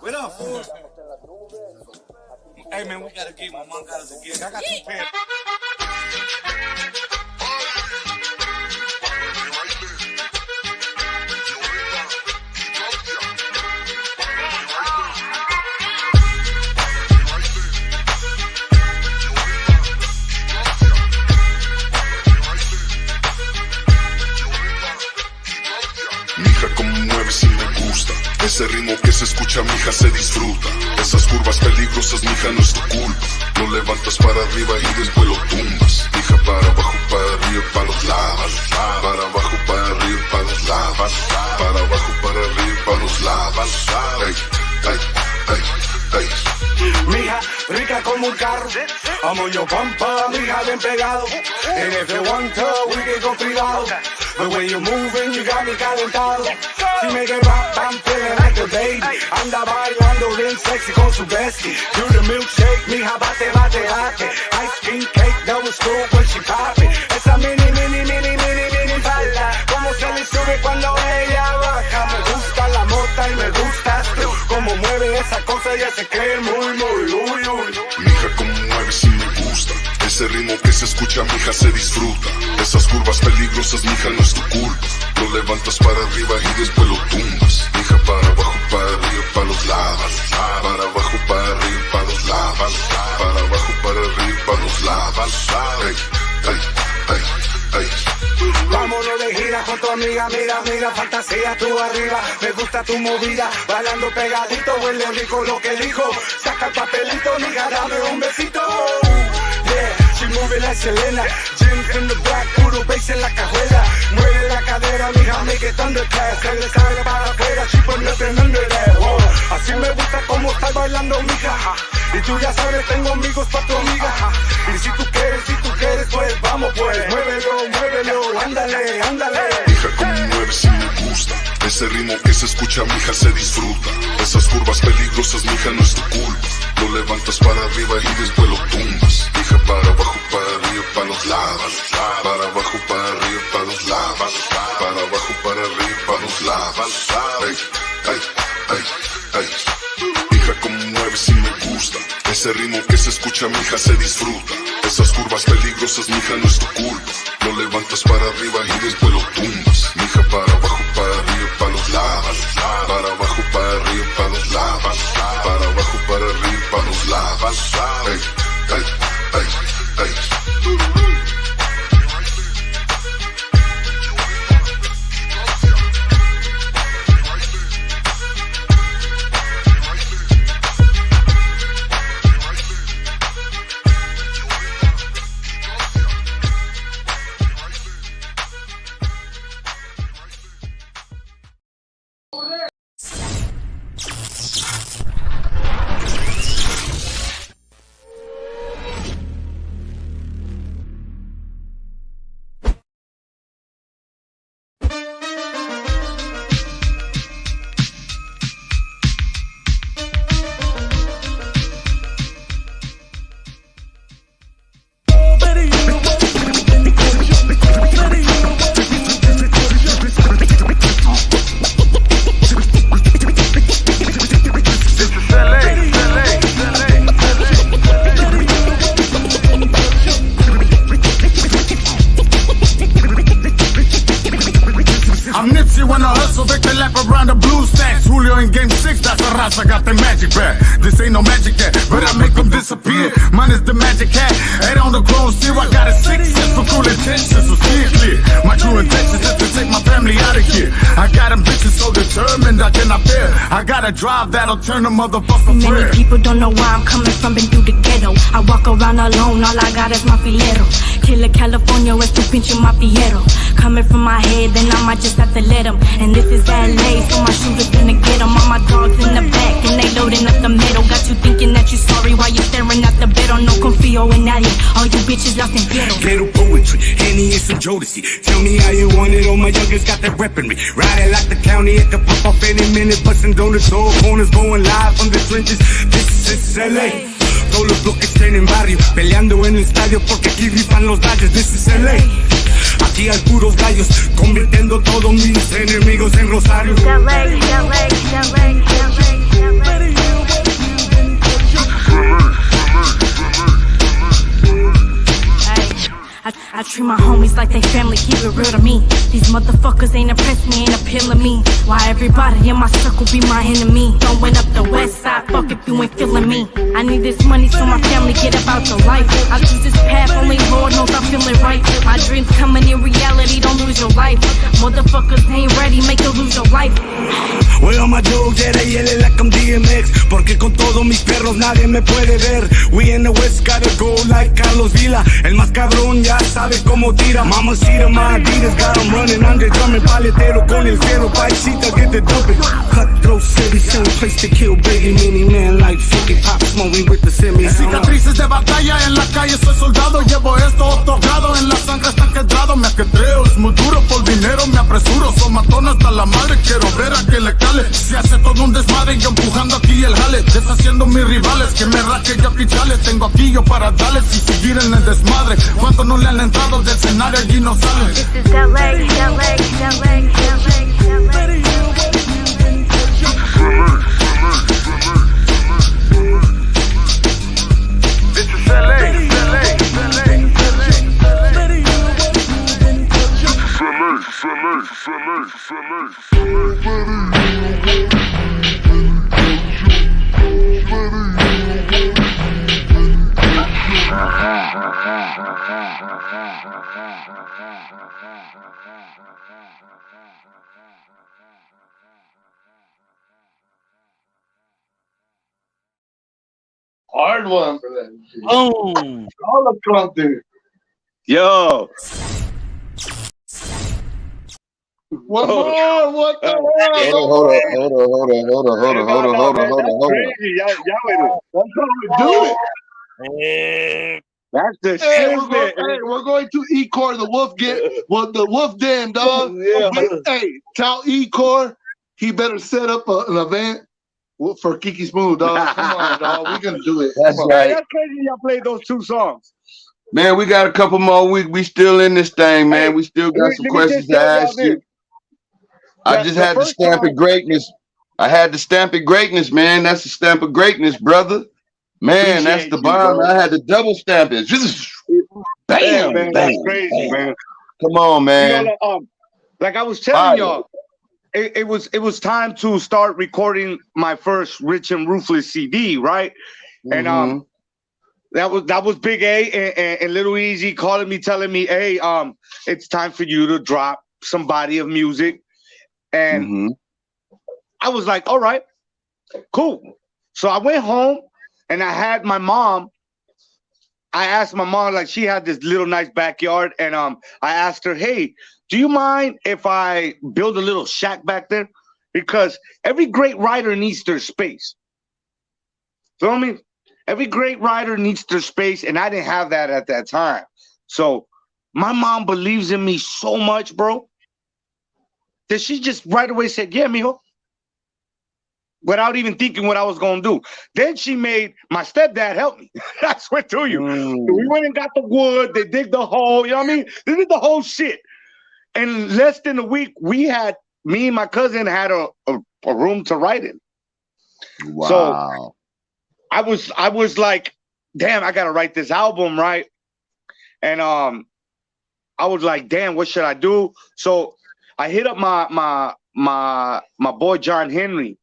What up, fool? Hey, man, we gotta get my mom got us a gift. I got 2 pairs. Mija, como mueves y me gusta. Ese ritmo que se escucha, mija, se disfruta. Esas curvas peligrosas, mija, no es tu culpa. Lo levantas para arriba y después lo tumbas. Mija, para abajo, para arriba, para los lados. Para abajo, para arriba, para los lados. Para abajo, para arriba, para los lados. Ey, ey, ey, ey. Mija, rica como un carro. I'm on your bumper, mija, bien pegado. And if you want to, we can go privado. The way you're moving, you got me calentado. Si me get rap, I'm feeling like a baby. Anda bailando bien sexy con su bestie. Do the milkshake, mija, bate, bate, bate. Ice cream cake, double scoop when she pop it. Esa mini falda. Como se le sube cuando ella baja. Me gusta la mota y me gustas tú. Como mueve esa cosa, ya se cree muy, uy. Mija, como mueves y me gusta. Ese ritmo que se escucha, mija, se disfruta. Esas curvas peligrosas, mija, no es tu culpa. Lo levantas para arriba y después lo tumbas. Mija, para abajo, para arriba, para los lados. Para abajo, para arriba, para los lados. Para abajo, para arriba, para los lados. Ey, ey, ey, ey. Vámonos de gira con tu amiga, mira, fantasía tú arriba. Me gusta tu movida, bailando pegadito, huele rico lo que dijo. Saca el papelito, mija, dame un besito. Yeah, she moving like Selena. Jeans in the black, puro bass en la cajuela. Mueve la cadera, mija, make it thunderclap. Se le sale para afuera, she put nothing under that. Whoa. Así me gusta como estás bailando, mija. Y tú ya sabes, tengo amigos pa' tu amiga. Y si tú quieres, pues vamos, pues. Muévelo, ándale. Mija, como mueves y me gusta. Ese ritmo que se escucha, mija, se disfruta. Esas curvas peligrosas, mija, no es tu culpa. Lo levantas para arriba y después lo tumbas. Mija, para abajo, para arriba, para los lados. Para abajo, para arriba, para los lados. Para abajo, para arriba, para los lados. Ey, ey, ey, ey. Mija, como mueves y me gusta. Ese ritmo que se escucha, mija, se disfruta. Esas curvas peligrosas, mija, no es tu culpa. Lo levantas para arriba y después lo tumbas. Mija, para abajo, para arriba, para los lados. Para abajo, para arriba, para los lados. Para abajo, para arriba, para los lados. Ey, ey, ey, ey. Mario in game 6, that's a raza, got the magic back. This ain't no magic yet, but I make them disappear. Mine is the magic hat, 8 on the chrome steel. I got a 6 for cool intentions, so see it clear. My true intentions is to take my family out of here. I got ambitions so determined I cannot fail. I got a drive that'll turn a motherfucker prayer. Many people don't know where I'm coming from, been through the ghetto. I walk around alone, all I got is my filero. Killer California, es tu pinche mafiero. Coming from my head, then I might just have to let them. And this is LA, so my shooters gonna get them. All my dogs in the back, and they loading up the metal. Got you thinking that you sorry while you staring at the bed. No confío en nadie, all you bitches lost in ghetto. Ghetto poetry, Henny and some Jodeci. Tell me how you want it, all my youngest got that weaponry. Riding like the county, it could pop off any minute. Busting down the door, corners going live from the trenches. This is LA. Todos los bloques tienen barrio, peleando en el estadio porque aquí rifan los gallos. This is LA. Aquí hay puros gallos, convirtiendo todos mis enemigos en rosarios. I treat my homies like they family, keep it real to me. These motherfuckers ain't impressed me, ain't appealing me. Why everybody in my circle be my enemy? Throwing up the west side, fuck if you ain't feeling me. I need this money so my family get about the life. I choose this path, only Lord knows I'm feeling right. My dreams coming in reality, don't lose your life. Motherfuckers ain't ready, make you lose your life. Well, all my dogs at AL like I'm DMX. Porque con todos mis perros nadie me puede ver. We in the West gotta go like Carlos Vila. El más cabrón ya sabe cómo tira. Mamacita, my Adidas got them running. Andre drumming, paletero con el fierro. Paisita, get the dumping. Cutthroat city, same place to kill Biggie. Mini man like 50, pop smoking with the semi. Cicatrices de batalla en la calle, soy soldado. Llevo esto otorgado, en la sangre está quebrado. Me ajetreo, es muy duro, por dinero me apresuro. Son matón hasta la madre, quiero ver a que le cale. Se hace todo un desmadre, yo empujando aquí el jale. Deshaciendo mis rivales, que me raque yo pichales. Tengo aquí yo para darles y seguir en el desmadre. ¿Cuánto no le han entrado del escenario? Allí no salen. This is LA, LA, LA, LA, LA. This is LA, LA, LA, Hard one for that. Oh, all the Compton. Yo. One more. What the hell? Hold on. Crazy. Y'all That's how we do it. That's the Hey, shit. we're going to Ecor, the Wolf Den, dog. Yeah. Hey, tell Ecor he better set up an event for Kiki Smooth, dog. Come on, dog. We're gonna do it. That's right. That's crazy. Y'all played those two songs. Man, we got a couple more weeks. We still in this thing, man. We still got some questions to ask you. I just had to stamp it greatness. I had to stamp it greatness, man. That's the stamp of greatness, brother. Man, that's the bomb. I had to double stamp it. Just bam, man, bam, that's crazy, bam. man. Come on, man. You know, like I was telling y'all, it was time to start recording my first Rich and Ruthless CD, right? And that was Big A and Little Easy calling me, telling me, hey, it's time for you to drop some body of music. And I was like, all right, cool. So I went home and I had my mom. I asked my mom, like, she had this little nice backyard, and I asked her, hey, do you mind if I build a little shack back there? Because every great writer needs their space. Feel me? Every great writer needs their space, and I didn't have that at that time. So my mom believes in me so much, bro, that she just right away said, yeah, mijo, without even thinking what I was going to do. Then she made my stepdad help me. I swear to you. We went and got the wood. They dig the hole. You know what I mean? They did the whole shit. In less than a week, me and my cousin had a room to write in. Wow. So I was like, damn, I got to write this album, right? And I was like, damn, what should I do? So I hit up my boy John Henry,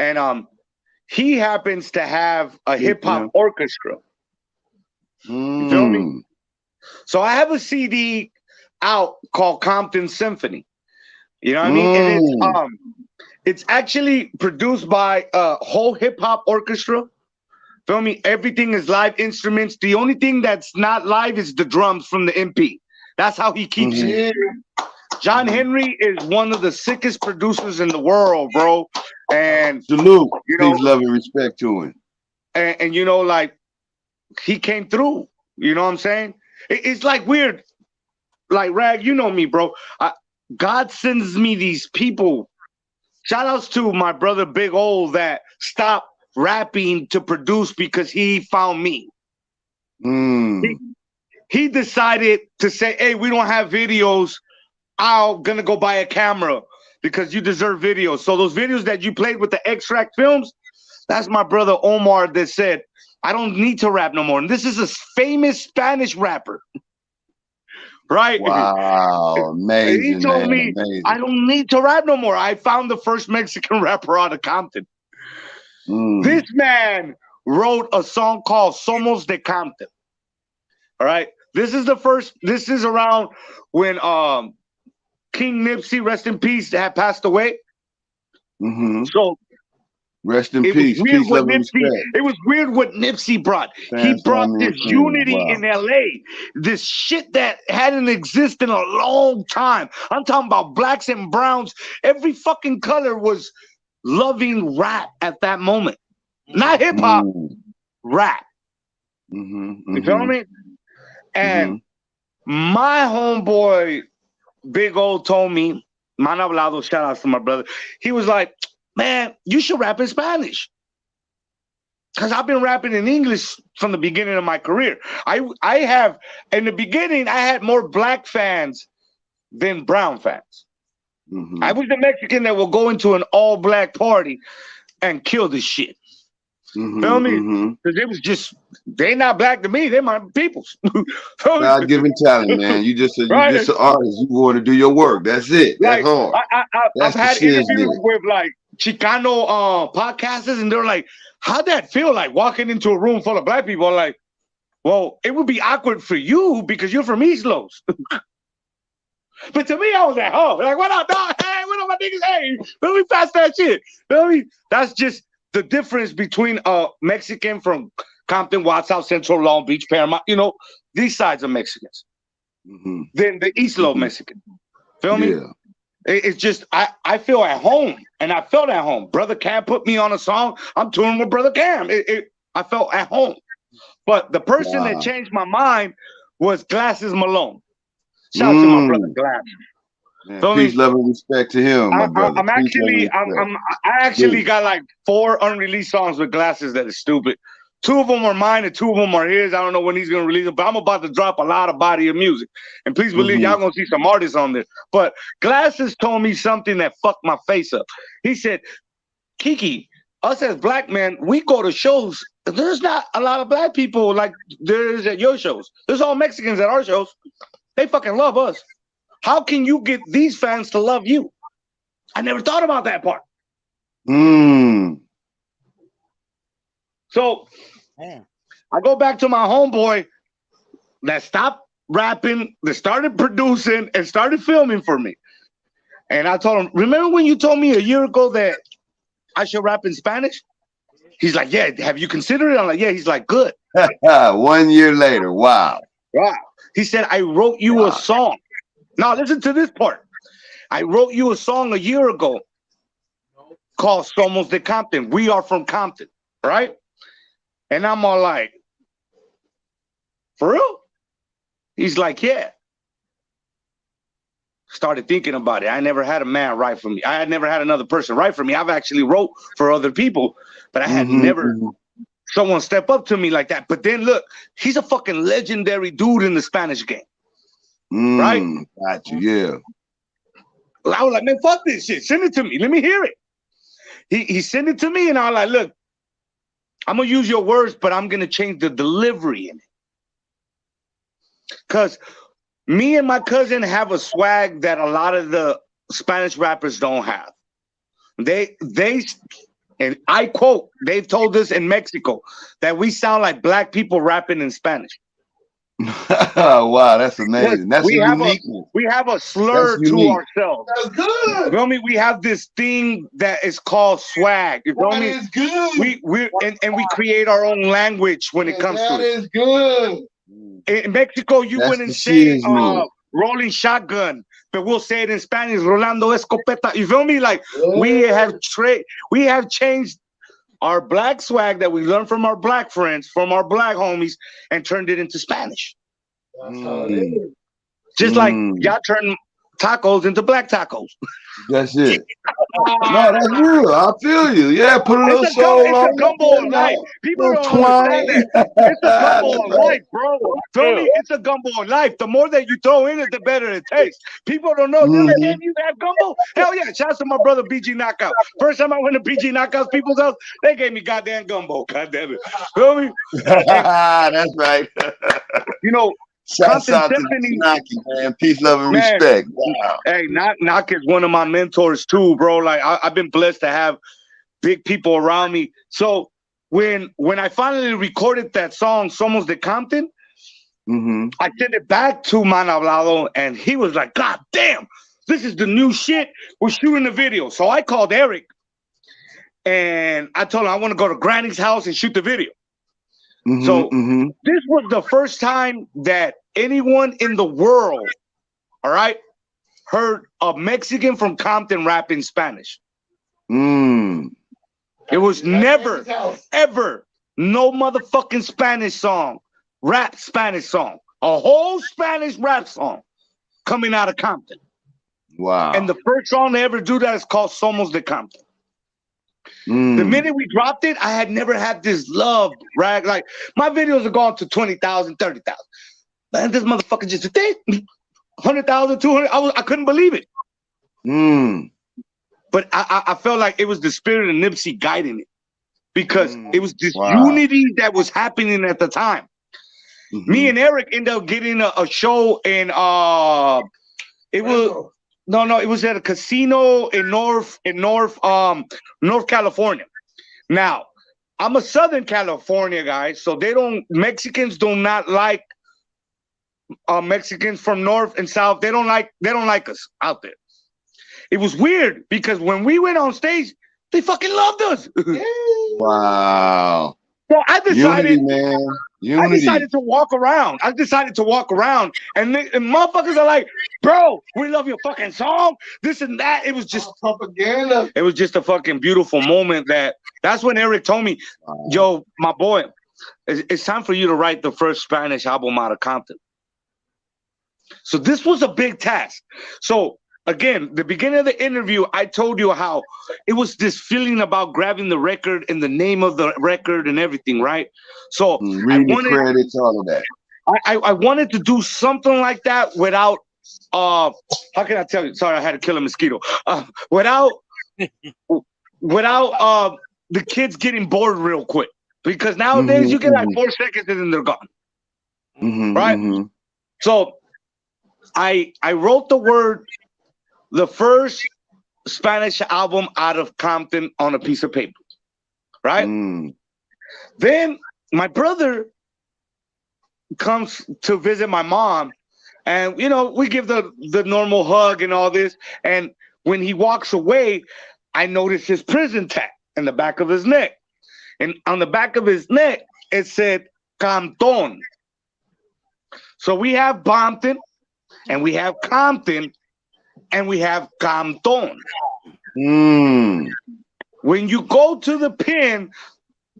and he happens to have a hip hop orchestra. You feel me? So I have a CD out called Compton Symphony. You know what I mean? And it's actually produced by a whole hip hop orchestra. Feel me? Everything is live instruments. The only thing that's not live is the drums from the MP. That's how he keeps it. John Henry is one of the sickest producers in the world, bro. And salute, peace, love, and respect to him. And you know, like, he came through. You know what I'm saying? It's like weird. Like, Rag, you know me, bro. God sends me these people. Shout outs to my brother Big O that stopped rapping to produce because he found me. He decided to say, hey, we don't have videos. I'm gonna go buy a camera because you deserve videos. So those videos that you played with the extract films, that's my brother Omar that said, I don't need to rap no more. And this is a famous Spanish rapper. Right? Wow, amazing. He told me, amazing. I don't need to rap no more. I found the first Mexican rapper out of Compton. This man wrote a song called Somos de Compton. All right. This is around when King Nipsey, rest in peace, had passed away. So rest in peace. Peace, love, and respect. It was weird what Nipsey brought. He brought this unity in LA, this shit that hadn't existed in a long time. I'm talking about blacks and browns. Every fucking color was loving rap at that moment. Not hip hop, rap. You feel me? And my homeboy Big O told me, Man Hablado, shout out to my brother. He was like, man, you should rap in Spanish. Because I've been rapping in English from the beginning of my career. I have, in the beginning, I had more black fans than brown fans. I was the Mexican that will go into an all-black party and kill this shit. Feel me? Because it was just, they not black to me, they're my peoples. God-given talent, man. You just an artist. You want to do your work. That's it. That's hard. I've had interviews with like Chicano podcasters, and they're like, how'd that feel like walking into a room full of black people? I'm like, well, it would be awkward for you because you're from East Los. But to me, I was at home. Like, what up, dog? Hey, what up, my niggas? Hey, let me pass that shit. Feel me? That's just the difference between a Mexican from Compton, Watts, South Central, Long Beach, Paramount, you know, these sides of Mexicans. Then the East Low Mexican. Feel me? It's just, I feel at home, and I felt at home. Brother Cam put me on a song. I'm touring with Brother Cam. I felt at home. But the person that changed my mind was Glasses Malone. Shout out to my brother Glasses. Man, peace, love, and respect to him, my brother. I actually got like 4 unreleased songs with Glasses that is stupid. 2 of them are mine and 2 of them are his. I don't know when he's gonna release them, but I'm about to drop a lot of body of music. And please believe y'all gonna see some artists on there. But Glasses told me something that fucked my face up. He said, Kiki, us as black men, we go to shows. There's not a lot of black people like there is at your shows. There's all Mexicans at our shows. They fucking love us. How can you get these fans to love you? I never thought about that part. So I go back to my homeboy that stopped rapping, that started producing, and started filming for me. And I told him, remember when you told me a year ago that I should rap in Spanish? He's like, yeah, have you considered it? I'm like, yeah. He's like, good. 1 year later, wow. Wow. He said, I wrote you a song. Now listen to this part. I wrote you a song a year ago called Somos de Compton. We are from Compton, right? And I'm all like, for real? He's like, yeah. Started thinking about it. I never had a man write for me. I had never had another person write for me. I've actually wrote for other people, but I had never someone step up to me like that. But then look, he's a fucking legendary dude in the Spanish game. Right? Got you, yeah. I was like, man, fuck this shit. Send it to me. Let me hear it. He sent it to me, and I was like, look, I'm going to use your words, but I'm going to change the delivery in it. Because me and my cousin have a swag that a lot of the Spanish rappers don't have. They And I quote, they've told us in Mexico that we sound like black people rapping in Spanish. Oh, wow, that's amazing. That's a uniqueness. We have a slur to ourselves. That's good. You feel me? We have this thing that is called swag. You feel me? That is good. We create our own language when it comes to it. That is good. In Mexico, you wouldn't say rolling shotgun, but we'll say it in Spanish, rolando escopeta. You feel me? Like we have changed our black swag that we learned from our black friends, from our black homies, and turned it into Spanish. That's how it is. Just like y'all turn tacos into black tacos. That's it. No, that's real. I feel you. Yeah, put a little soul on it. It's a gumbo of life. People don't understand that. It's a gumbo of life, bro. Feel me? It's a gumbo of life. The more that you throw in it, the better it tastes. People don't know. They're like, man, you have gumbo? Hell yeah. Shout out to my brother BG Knockout. First time I went to BG Knockout's people's house, they gave me goddamn gumbo. Goddamn it. Feel me? That's right. You know, shout out to Naki, man. Peace, love, and respect. Wow. Hey, Knock is one of my mentors too, bro. Like I've been blessed to have big people around me. So when I finally recorded that song, Somos de Compton, I sent it back to Man Hablado, and he was like, God damn, this is the new shit. We're shooting the video. So I called Eric, and I told him I want to go to Granny's house and shoot the video. So this was the first time that anyone in the world, all right, heard a Mexican from Compton rap in Spanish. It was never, ever, no motherfucking Spanish song, rap Spanish song, a whole Spanish rap song coming out of Compton. Wow. And the first song they ever do that is called Somos de Compton. The minute we dropped it, I had never had this love, right? Like, my videos are going to 20,000, 30,000. Man, this motherfucker just a thing. 100,000, 200. I couldn't believe it. But I felt like it was the spirit of Nipsey guiding it, because it was this unity that was happening at the time. Me and Eric ended up getting a show in it was at a casino in North California. Now, I'm a Southern California guy, so Mexicans do not like Mexicans from North and South. They don't like us out there. It was weird because when we went on stage, they fucking loved us. Wow. So I decided, Unity, man. Unity. I decided to walk around. And motherfuckers are like, bro, we love your fucking song. This and that. It was just propaganda. It was just a fucking beautiful moment. That's when Eric told me, yo, my boy, it's time for you to write the first Spanish album out of Compton. So this was a big task. So again, the beginning of the interview, I told you how it was this feeling about grabbing the record and the name of the record and everything, right? So read the credits, all of that. I wanted to do something like that without how can I tell you? Sorry, I had to kill a mosquito. Without the kids getting bored real quick. Because nowadays you get like 4 seconds and then they're gone. Right? So I wrote the first Spanish album out of Compton on a piece of paper, right? Then my brother comes to visit my mom, and we give the normal hug and all this. And when he walks away, I notice his prison tag in the back of his neck, and on the back of his neck it said Compton. So we have Bompton, and we have Compton, and we have Compton. When you go to the pen,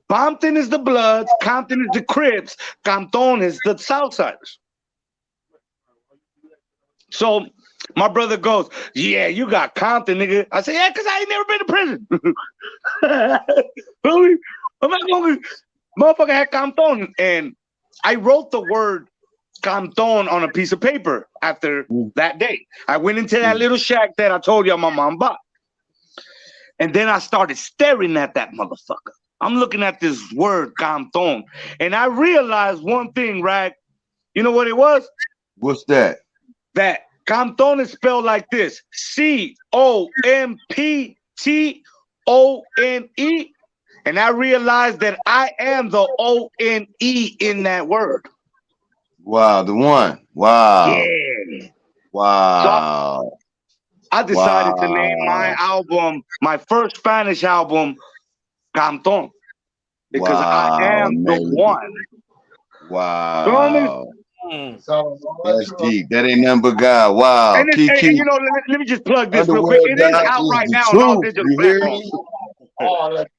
Bompton is the Bloods, Compton is the Crips, Compton is the Southsiders. So my brother goes, yeah, you got Compton, nigga. I said, yeah, because I ain't never been to prison. I'm not going to, motherfucker had Compton. And I wrote the word Compton on a piece of paper after that day. I went into that little shack that I told you my mom bought. And then I started staring at that motherfucker. I'm looking at this word, Compton. And I realized one thing, Rag. You know what it was? What's that? That Compton is spelled like this. COMPTON. O-N-E, and I realized that I am the O-N-E in that word. Wow, the one. Wow. Yeah. Wow. So I decided to name my album, my first Spanish album, Canton, because I am the one. Wow. That's deep. That ain't nothing but God. Wow. And, KIKI. and you know, let me just plug this real quick. It is out right now on all digital platforms.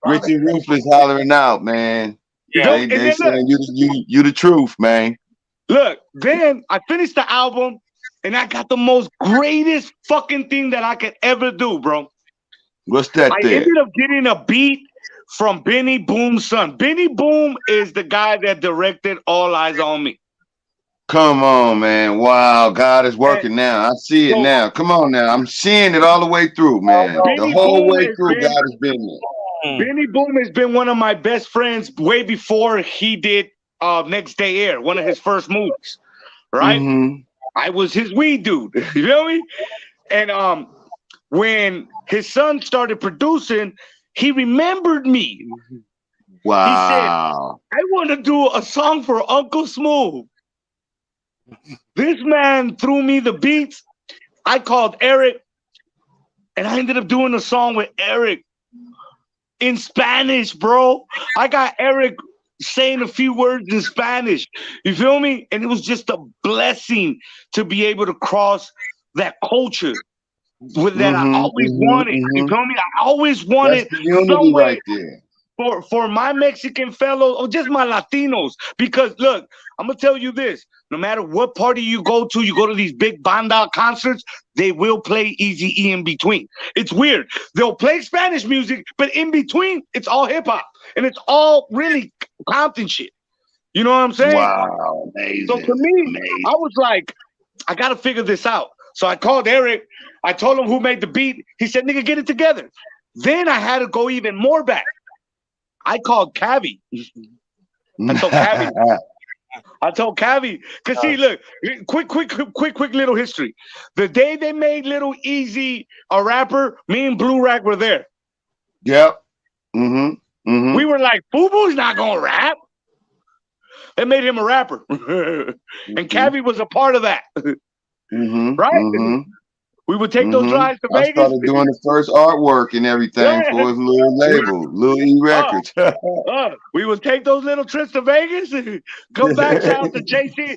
Richie Ruthless hollering out, man. Yeah. They saying you the truth, man. Look, then I finished the album, and I got the most greatest fucking thing that I could ever do, bro. What's that I there? ended up getting a beat from Benny Boom's son. Benny Boom is the guy that directed All Eyes on Me. Come on, man. Wow, God is working now. I see it now. Come on now. I'm seeing it all the way through, man. The whole way through, God has been there. Benny Boom has been one of my best friends way before he did Next Day Air, one of his first movies, right? Mm-hmm. I was his weed dude, you know me? And when his son started producing, he remembered me. Wow. He said, I want to do a song for Uncle Smooth. This man threw me the beats. I called Eric, and I ended up doing a song with Eric in Spanish, bro. I got Eric saying a few words in Spanish. You feel me? And it was just a blessing to be able to cross that culture with that I always wanted. You feel me? I always wanted some way right there. For my Mexican fellows or just my Latinos. Because look, I'm gonna tell you this: no matter what party you go to these big banda concerts, they will play Eazy-E in between. It's weird. They'll play Spanish music, but in between, it's all hip hop and it's all really Compton shit. You know what I'm saying? Wow, amazing. So to me, I was like, I gotta figure this out. So I called Eric. I told him who made the beat. He said, "Nigga, get it together." Then I had to go even more back. I called Cavi. I told Cavi, because see, look, quick little history. The day they made Little Easy a rapper, me and Blue Rack were there. Yep. Mm-hmm. We were like, Boo Boo's not gonna rap. They made him a rapper. And Cavi was a part of that. Right? We would take those drives to Vegas. I started doing the first artwork and everything for his little label, Lil E Records. We would take those little trips to Vegas and come back, shout out to KC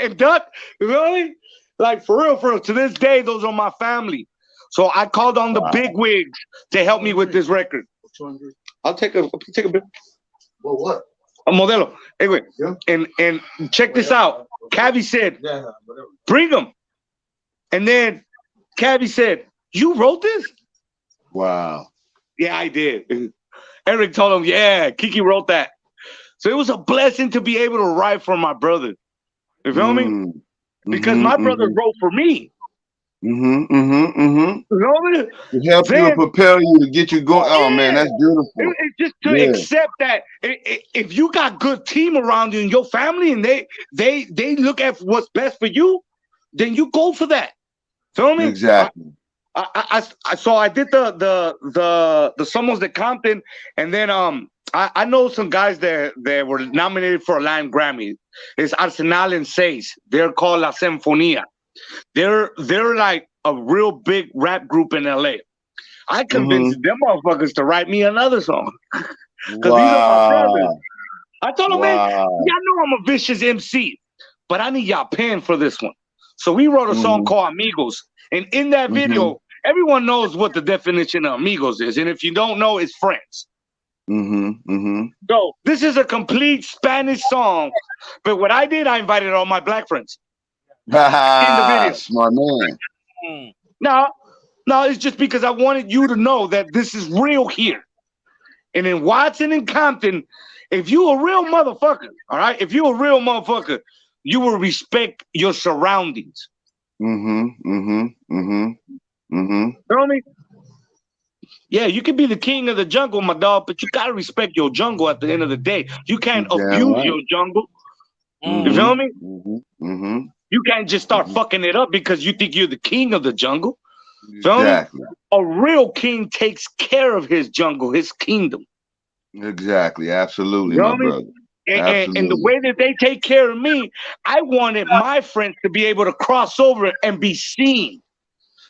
and Duck. You know what I mean? Like, for real. To this day, those are my family. So I called on the big wigs to help me with this record. I'll take a bit. Well, what? A modelo. Anyway, and check this out. Cavi said, bring them. And then Cavi said, "You wrote this?" Wow. Yeah, I did. Eric told him, "Yeah, Kiki wrote that." So it was a blessing to be able to write for my brother. You feel me? Because my brother wrote for me. You know what I mean? To help you and propel you to get you going. Oh man, that's beautiful. It's just to accept that if you got good team around you and your family, and they look at what's best for you, then you go for that. Feel me? Exactly. So I did the Somos de Compton, and then I know some guys that were nominated for a Latin Grammy. It's Arsenal and Seis. They're called La Sinfonía. They're like a real big rap group in LA. I convinced them motherfuckers to write me another song. Because these are my brothers. I told them, man, y'all know I'm a vicious MC, but I need y'all pen for this one. So we wrote a song called Amigos. And in that video, everyone knows what the definition of amigos is. And if you don't know, it's friends. So this is a complete Spanish song. But what I did, I invited all my black friends in the video. Smart man. No, it's just because I wanted you to know that this is real here. And in Watson and Compton, if you a real motherfucker, all right? If you a real motherfucker, you will respect your surroundings. You know what I mean? Yeah, you can be the king of the jungle, my dog, but you gotta respect your jungle at the end of the day. You can't abuse your jungle. You feel me? You can't just start fucking it up because you think you're the king of the jungle. Exactly. A real king takes care of his jungle, his kingdom. Exactly. Absolutely, You know my what I mean? brother. And the Absolutely. way that they take care of me, I wanted my friends to be able to cross over and be seen.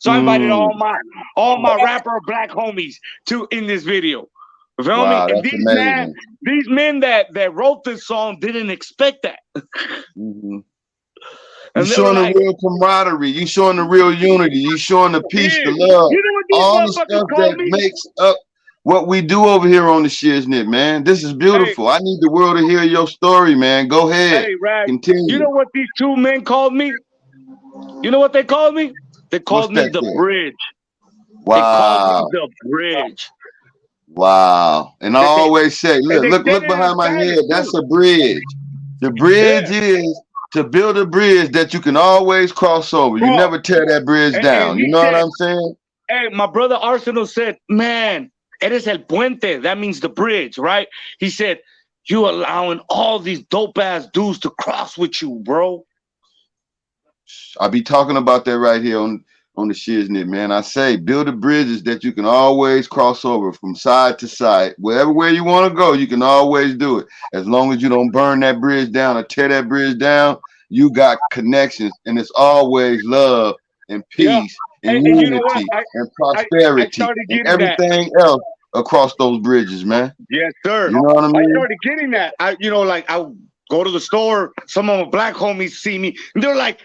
So I invited all my rapper black homies to in this video. You feel me? Wow, And that's amazing. these men that wrote this song didn't expect that. You And they showing were the like, real camaraderie. You showing the real unity. You showing the peace, the love. You know what these All the motherfuckers stuff call that me? makes up what we do over here on the Shiznit, man. This is beautiful. I need the world to hear your story, man. Go ahead. Hey, Rag, Continue. you know what these two men called me? You know what they called me? They called me that the then? bridge. Wow. They called me the bridge. Wow. And I always say, And they look said it in behind my Spanish, head. That's too. a bridge. The bridge is to build a bridge that you can always cross over. You never tear that bridge down. And You he know said, what I'm saying? hey, my brother Arsenal said, man, eres el puente. That means the bridge, right? He said, you allowing all these dope ass dudes to cross with you, bro. I be talking about that right here on the Shiznit, man. I say build the bridges that you can always cross over from side to side. Where you want to go, you can always do it. As long as you don't burn that bridge down or tear that bridge down, you got connections, and it's always love and peace and And you know what? unity and prosperity and everything else across those bridges, man. Yes, sir. You know what I mean? I started getting that. I go to the store, some of my black homies see me, and they're like,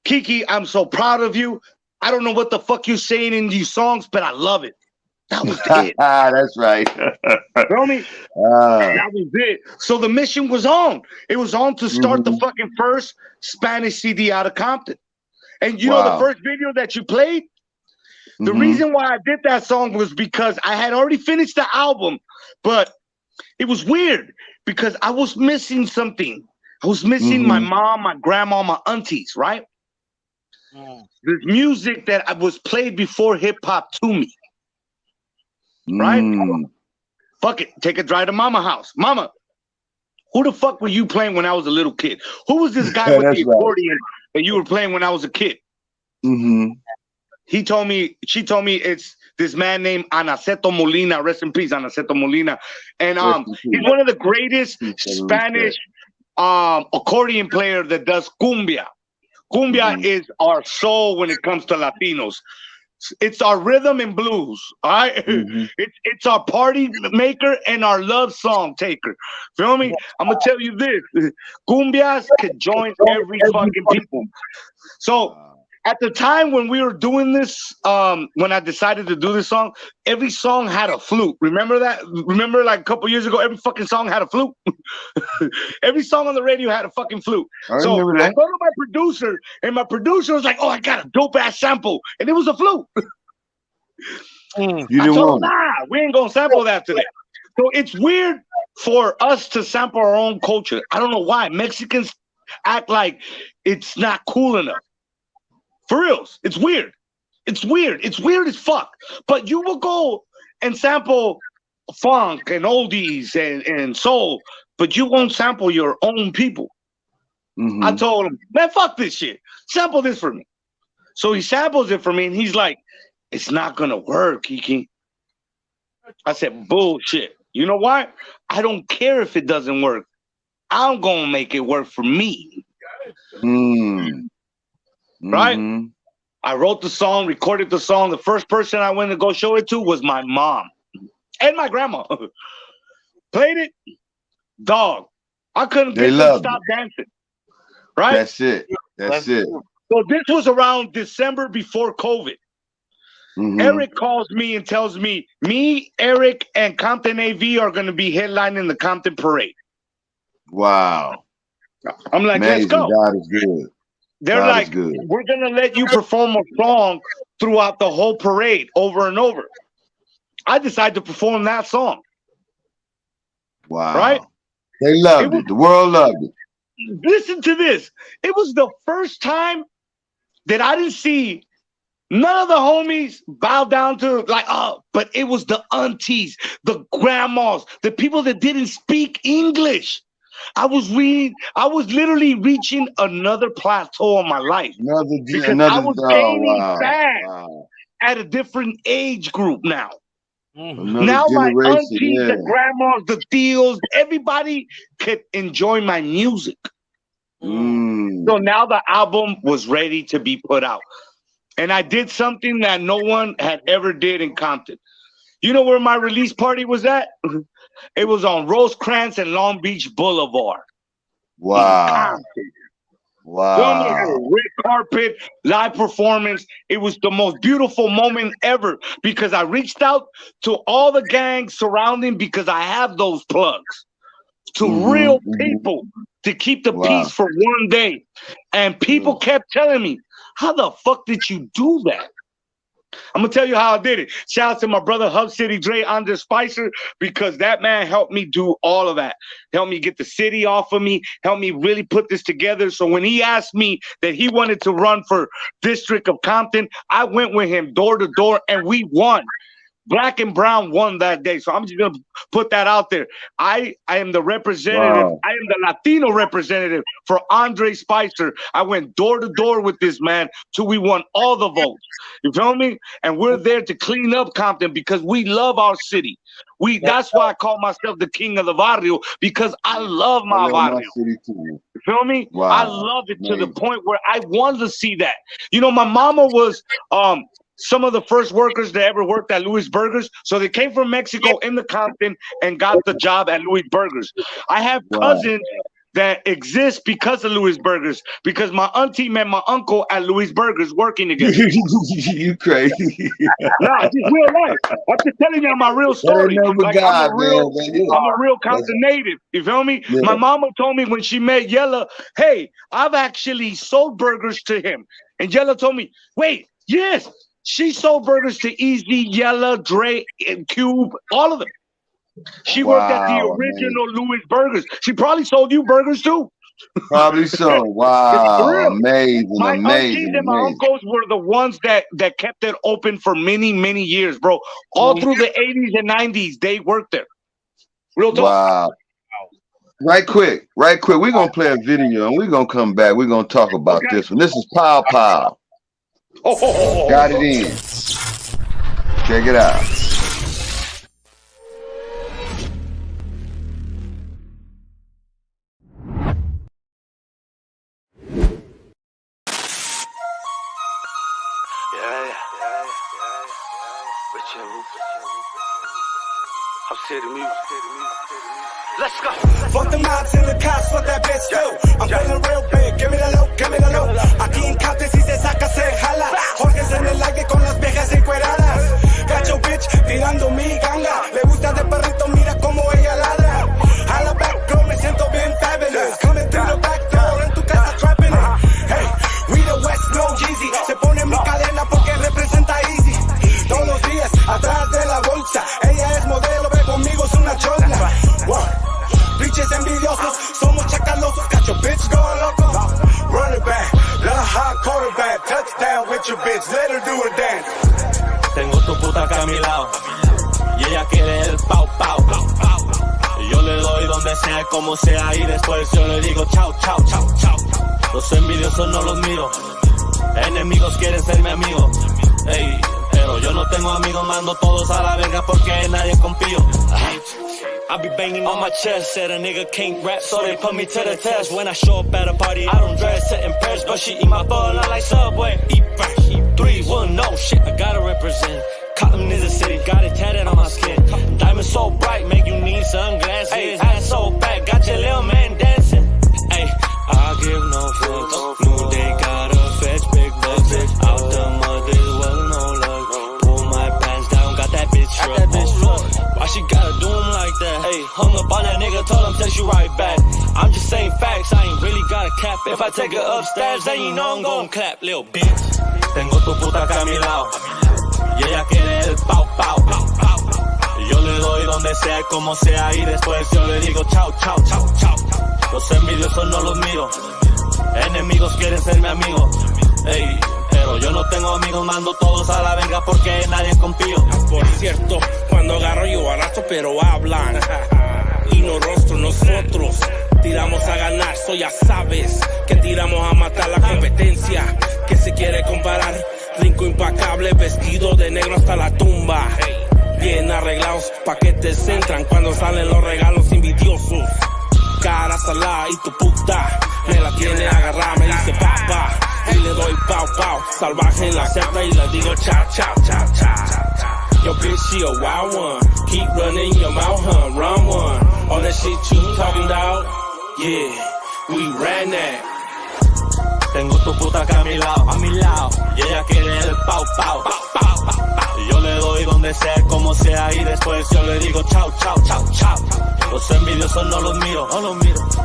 Kiki, I'm so proud of you. I don't know what the fuck you're saying in these songs, but I love it. That was it. That's right. Feel me? That was it. So the mission was on. It was on to start the fucking first Spanish CD out of Compton. And you know the first video that you played? The reason why I did that song was because I had already finished the album, but it was weird because I was missing something. I was missing my mom, my grandma, my aunties, right? The music that was played before hip hop to me. Right? Fuck it. Take a drive to mama house. Mama, who the fuck were you playing when I was a little kid? Who was this guy with the accordion that you were playing when I was a kid? She told me it's this man named Anaceto Molina. Rest in peace, Anaceto Molina. And he's one of the greatest Spanish accordion player that does cumbia. Cumbia is our soul when it comes to Latinos. It's our rhythm and blues, all right? It's our party maker and our love song taker. Feel me? I'm gonna tell you this: cumbias can join every fucking people. So at the time when we were doing this, when I decided to do this song, every song had a flute. Remember that? Remember like a couple years ago, every fucking song had a flute? Every song on the radio had a fucking flute. So I go to my producer, and my producer was like, oh, I got a dope-ass sample. And it was a flute. You didn't want it. Nah, we ain't gonna sample that today. So it's weird for us to sample our own culture. I don't know why. Mexicans act like it's not cool enough. For reals, it's weird. It's weird. It's weird as fuck. But you will go and sample funk and oldies and soul, but you won't sample your own people. I told him, man, fuck this shit. Sample this for me. So he samples it for me, and he's like, it's not gonna work, Kiki. I said, bullshit. You know why? I don't care if it doesn't work. I'm gonna make it work for me. Right? I wrote the song, recorded the song. The first person I went to go show it to was my mom and my grandma. Played it, dog. I couldn't get them to stop dancing. Right? That's it. That's it. So this was around December before COVID. Eric calls me and tells me, Eric, and Compton AV are going to be headlining the Compton Parade. Wow. I'm like, amazing. Let's go. God is good. They're God like, we're going to let you perform a song throughout the whole parade over and over. I decided to perform that song. Wow. Right? They loved it. The world loved it. Listen to this. It was the first time that I didn't see none of the homies bow down to but it was the aunties, the grandmas, the people that didn't speak English. I was literally reaching another plateau in my life. I was gaining fast. at a different age group now. Another Now my generation, aunties, yeah. the grandmas, the tios, everybody could enjoy my music. So now the album was ready to be put out. And I did something that no one had ever did in Compton. You know where my release party was at? It was on Rosecrans and Long Beach Boulevard. Wow. Wow. We had a red carpet, live performance. It was the most beautiful moment ever because I reached out to all the gangs surrounding because I have those plugs to real people to keep the peace for one day. And people kept telling me, how the fuck did you do that? I'm gonna tell you how I did it. Shout out to my brother Hub City Dre, Andre Spicer, because that man helped me do all of that. Helped me get the city off of me, helped me really put this together. So when he asked me that he wanted to run for District of Compton, I went with him door to door and we won. Black and brown won that day. So I'm just gonna put that out there. I am the representative. I am the Latino representative for Andre Spicer. I went door to door with this man till we won all the votes. You feel me? And we're there to clean up Compton because we love our city. That's why I call myself the king of the barrio, because I love my barrio. You feel me? Wow. I love it to the point where I wanted to see that. You know, my mama was some of the first workers that ever worked at Louis Burgers. So they came from Mexico in the Compton and got the job at Louis Burgers. I have cousins that exist because of Louis Burgers, because my auntie met my uncle at Louis Burgers working together. You crazy. Nah, it's just real life. I'm just telling you my real story. Like, I'm a real Compton native. You feel me? Yeah. My mama told me when she met Yella, hey, I've actually sold burgers to him. And Yella told me, wait, yes. She sold burgers to Easy, Yella, Dre, and Cube, all of them. She worked at the original Louis Burgers. She probably sold you burgers too. Probably so. Wow. Amazing. My amazing. aunties and my uncles were the ones that kept it open for many, many years, bro. All through the 80s and 90s, they worked there. Real talk. Wow. Right quick. We're going to play a video and we're going to come back. We're going to talk about this one. This is Pow Pow. Got it in. Check it out. Let's go. Fuck the mobs and the cops, what that bitch do. I'm feeling real big, give me the low, give me the low. Aquí en Compton si se saca, se jala. Jorge's en el aire con las viejas encueradas. Gacho bitch, tirando mi ganga. Le gusta de perrito, mira como ella ladra. A la back girl, me siento bien fabulous. Coming through the back door, en tu casa trapping it. Hey, we the West, no Jeezy. Se pone mi cadena porque representa Easy. Todos los días, atrás de la bolsa. Ella es modelo, ve conmigo, es una chola. Wow. Bitches envidiosos, somos chacalosos. Got your bitch going loco. Run it back, let her hot quarterback. Touchdown with your bitch, let her do a dance. Tengo tu puta acá a mi lado y ella quiere el pau pau. Y yo le doy donde sea, como sea, y después yo le digo chao, chao, chao, chao. Los envidiosos no los miro, enemigos quieren ser mi amigo. Ey, pero yo no tengo amigos, mando todos a la verga porque nadie confío. I be banging on my chest, said a nigga can't rap, so they put me to the test. When I show up at a party, I don't dress to impress, but she eat my ball, I like Subway. Eat fresh, 3-1, shit, I gotta represent. Compton is a city, got it tatted on my skin. Diamonds so bright, make you need sunglasses. Hey, ass so fat, got your little man dancing. Hey, I give no fucks, new day gotta fetch big bucks. Out the mud, this was no luck. Pull my pants down, got that bitch struck. Why she gotta do him like that? Hey, hung up on that nigga, told him text you right back. I'm just saying facts, I ain't really got a cap. If I take her upstairs, then you know I'm gon' clap, little bitch. Tengo tu puta acá a mi lado y ella quiere el pau pau. Y yo le doy donde sea, como sea, y después yo le digo chao, chao, chao, chao. Los envidiosos no los miro, enemigos quieren ser mi amigo. Ey, pero yo no tengo amigos, mando todos a la verga porque nadie confío. Por cierto, cuando agarro yo barato, pero hablan y no rostro nosotros. Tiramos a ganar, so ya sabes que tiramos a matar la competencia que se quiere comparar. Trinco impacable, vestido de negro hasta la tumba. Bien arreglados, paquetes entran cuando salen los regalos envidiosos. Cara salada y tu puta me la tiene agarrada, me dice papá. Y le doy pau pau, salvaje en la seta y le digo chao, chao, chao, chao. Yo bitch, she a wild one. Keep running your mouth, huh? Run one. All that shit you talking about, yeah, we ran that. Tengo tu puta acá a mi lado, y ella quiere el pau pau, y yo le doy donde sea, como sea, y después yo le digo chao, chao, chao, chao. Los envidiosos no los miro,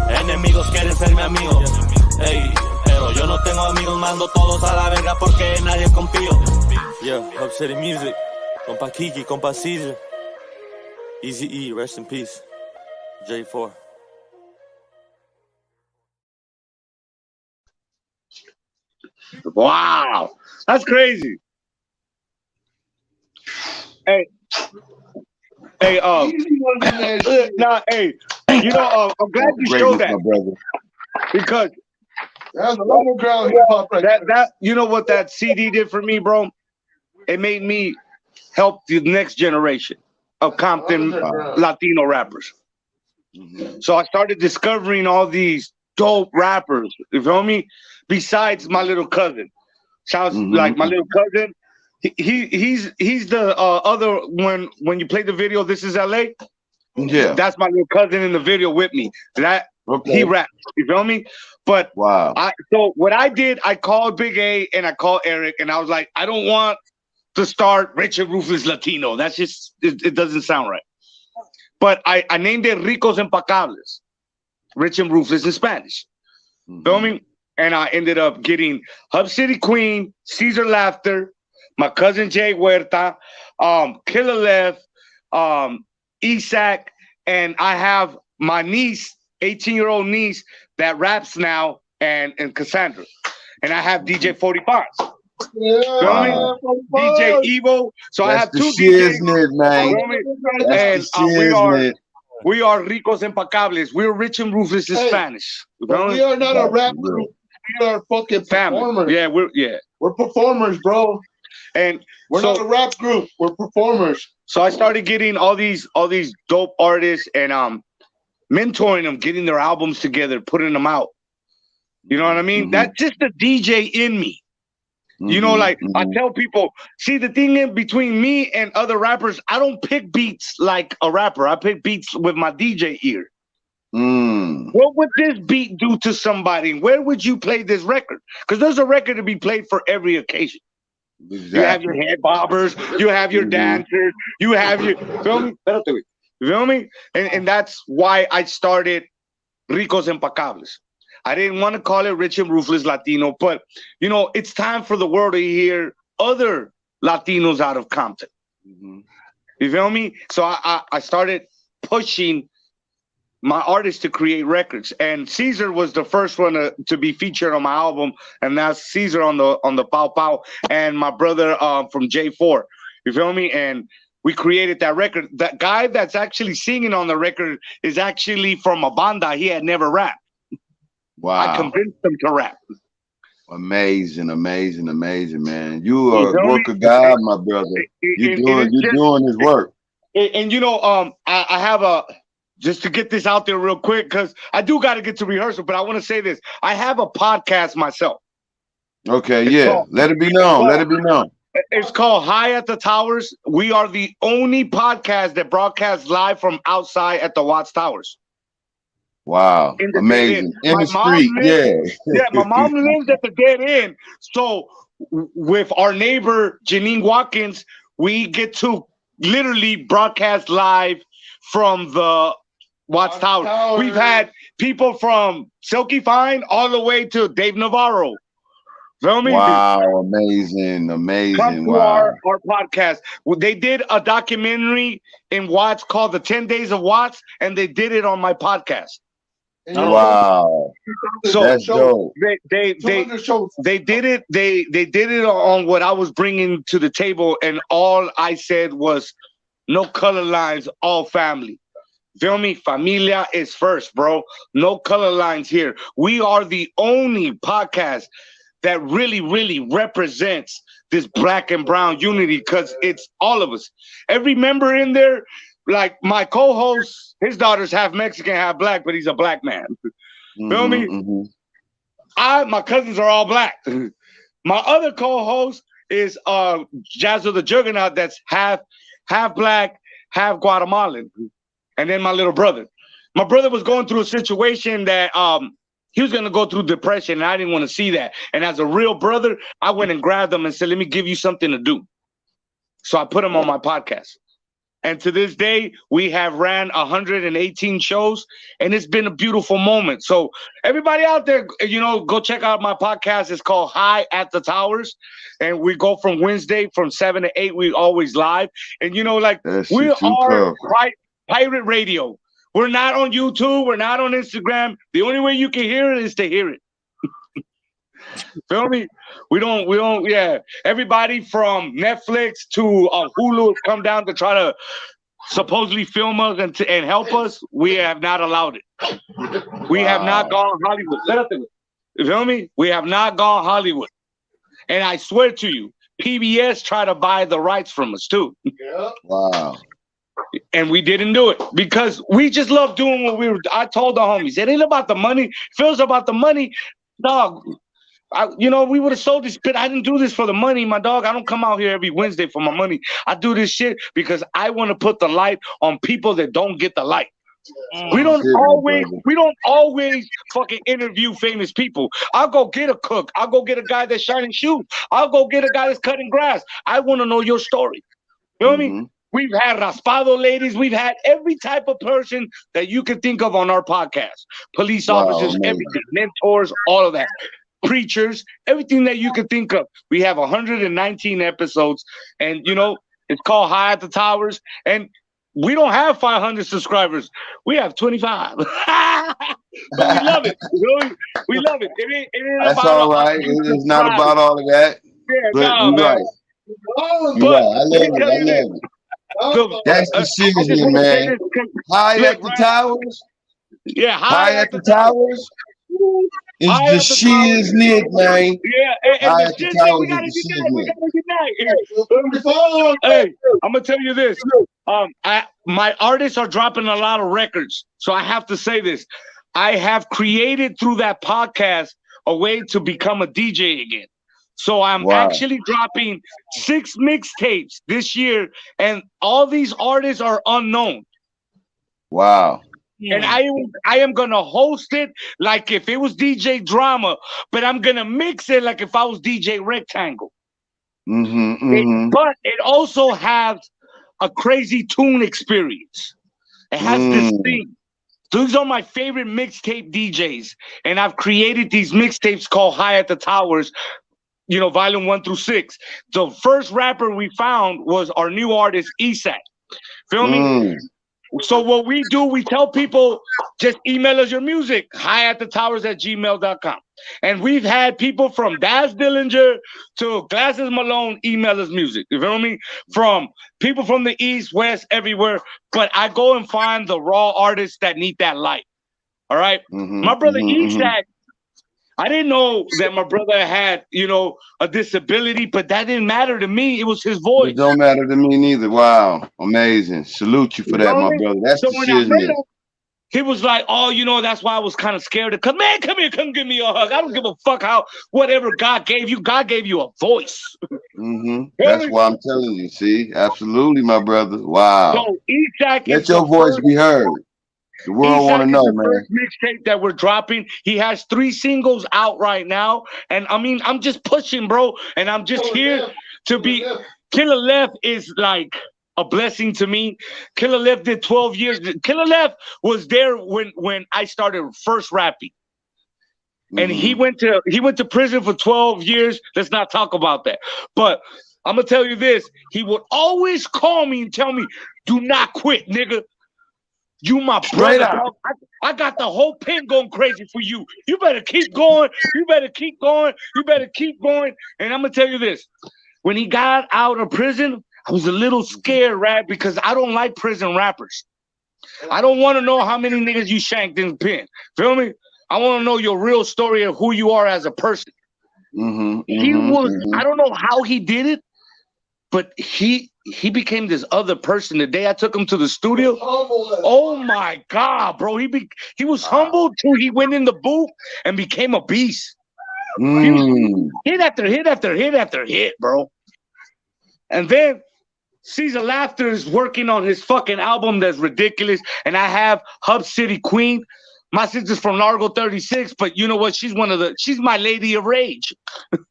enemigos quieren ser mi amigo, ey, pero yo no tengo amigos, mando todos a la verga porque nadie confío. Yeah, Hub City Music, compa Kiki, compa Caesar, Easy, rest in peace, J4. Wow, that's crazy. Hey, nah, hey, you know, I'm glad you showed that because that's a underground hip hop right that you know what that CD did for me, bro? It made me help the next generation of Compton Latino rappers. So I started discovering all these dope rappers. You feel me? Besides my little cousin, sounds like my little cousin. He's the other when you play the video. This is LA. Yeah, that's my little cousin in the video with me. That he raps. You feel me? But wow. So what I did, I called Big A and I called Eric and I was like, I don't want to start Rich and Ruthless Latino. That's just it doesn't sound right. But I named it Ricos Impecables, Rich and Ruthless in Spanish. Feel me? And I ended up getting Hub City Queen, Caesar Laughter, my cousin Jay Huerta, Killer Left, Isak, and I have my niece, 18-year-old niece that raps now, and Cassandra. And I have DJ 40 Bonds. Yeah, DJ Evo. So I have two DJs, man. And we are Ricos Impecables. We're Rich and Ruthless in Spanish. We are not a rap group. We are fucking performers. Yeah, we're performers, bro. And we're not a rap group. We're performers. So I started getting all these dope artists and mentoring them, getting their albums together, putting them out. You know what I mean? That's just the DJ in me. You know, like I tell people, see, the thing in between me and other rappers, I don't pick beats like a rapper. I pick beats with my DJ ear. What would this beat do to somebody? Where would you play this record? Because there's a record to be played for every occasion. Exactly. You have your head bobbers, you have your dancers, you have your you feel me? And that's why I started Ricos Impecables. I didn't want to call it Rich and Ruthless Latino, but you know, it's time for the world to hear other Latinos out of Compton. You feel me? So I started pushing my artists to create records, and Caesar was the first one to be featured on my album, and that's Caesar on the Pow Pow, and my brother from J4. You feel me? And we created that record. That guy that's actually singing on the record is actually from a banda. He had never rapped. Wow. I convinced him to rap. Amazing, man. You are a work of God, my brother. You're doing his work. And you know, I have just to get this out there real quick, because I do got to get to rehearsal, but I want to say this. I have a podcast myself. Okay, let it be known. It's called High at the Towers. We are the only podcast that broadcasts live from outside at the Watts Towers. Wow, amazing. In the street, yeah, my mom lives at the dead end. So with our neighbor, Janine Watkins, we get to literally broadcast live from the Watts Tower. We've had people from Silky Fine all the way to Dave Navarro. Feel me? Wow, amazing. Come to our podcast. They did a documentary in Watts called The 10 Days of Watts, and they did it on my podcast. Wow. So that's dope. They did it. They did it on what I was bringing to the table, and all I said was no color lines, all family. Feel me? Familia is first, bro. No color lines here. We are the only podcast that really, really represents this black and brown unity, because it's all of us. Every member in there, like my co-host, his daughter's half Mexican, half black, but he's a black man. Feel me? My cousins are all black. My other co-host is Jazzo the Juggernaut, that's half black, half Guatemalan. And then my little brother. My brother was going through a situation that he was going to go through depression, and I didn't want to see that. And as a real brother, I went and grabbed him and said, let me give you something to do. So I put him on my podcast. And to this day, we have ran 118 shows, and it's been a beautiful moment. So everybody out there, go check out my podcast. It's called High at the Towers. And we go from Wednesday from 7 to 8. We always live. And, we are pirate radio. We're not on YouTube. We're not on Instagram. The only way you can hear it is to hear it. Feel me? We don't, yeah. Everybody from Netflix to Hulu come down to try to supposedly film us and help us. We have not allowed it. We have not gone Hollywood. You feel me? We have not gone Hollywood. And I swear to you, PBS tried to buy the rights from us too. Wow. And we didn't do it because we just love doing what we were. I told the homies, it ain't about the money. If it was about the money, dog, we would have sold this bit. I didn't do this for the money, my dog. I don't come out here every Wednesday for my money. I do this shit because I want to put the light on people that don't get the light. We don't always fucking interview famous people. I'll go get a cook. I'll go get a guy that's shining shoes. I'll go get a guy that's cutting grass. I want to know your story. You know what I mean? We've had raspado ladies. We've had every type of person that you can think of on our podcast. Police officers, everything, mentors, all of that. Preachers, everything that you could think of. We have 119 episodes, and it's called High at the Towers. And we don't have 500 subscribers. We have 25. But we love it. We love it. It ain't That's all right. It's not about all of that. Yeah, but no, man. Right. But I love it. That's the season, man. High at the Towers. Yeah, High at the Towers. Is the Shiz-Nit, man. Yeah, High at the Towers is the Shiz-Nit. Hey, I'm gonna tell you this. My artists are dropping a lot of records, so I have to say this. I have created through that podcast a way to become a DJ again. So I'm actually dropping 6 mixtapes this year, and all these artists are unknown. Wow. And I am gonna host it like if it was DJ Drama, but I'm gonna mix it like if I was DJ Rectangle. But it also has a crazy tune experience. It has this thing. These are my favorite mixtape DJs, and I've created these mixtapes called High at the Towers. Volume 1 through 6. The first rapper we found was our new artist, S.8. Feel me? So what we do, we tell people, just email us your music, highathethetowers@gmail.com. And we've had people from Daz Dillinger to Glasses Malone email us music. You feel me? From people from the East, West, everywhere. But I go and find the raw artists that need that light. All right? My brother S.8, I didn't know that my brother had, a disability, but that didn't matter to me. It was his voice. It don't matter to me neither. Wow. Amazing. Salute you for that, my brother. That's the Shiz-Nit. He was like, that's why I was kind of scared to come. Man, come here, come give me a hug. I don't give a fuck whatever God gave you a voice. That's why I'm telling you. See, absolutely, my brother. Wow. So S.8 let your voice be heard. The world want to know, man. First mixtape that we're dropping. He has 3 singles out right now, and I mean, I'm just pushing, bro. And I'm just here to be. Killer Left is like a blessing to me. Killer Left did 12 years. Killer Left was there when I started first rapping, and he went to prison for 12 years. Let's not talk about that. But I'm gonna tell you this: he would always call me and tell me, "Do not quit, nigga. You my brother, dog. I got the whole pen going crazy for you. You better keep going. You better keep going. You better keep going." And I'm gonna tell you this: when he got out of prison, I was a little scared, right? Because I don't like prison rappers. I don't want to know how many niggas you shanked in the pen. Feel me? I want to know your real story of who you are as a person. He was, I don't know how he did it, but he became this other person. The day I took him to the studio, oh my God, bro. He was humble till he went in the booth and became a beast. He was hit after hit after hit after hit, bro. And then Caesar Laughter is working on his fucking album that's ridiculous. And I have Hub City Queen. My sister's from Largo 36, but you know what? She's my lady of rage. You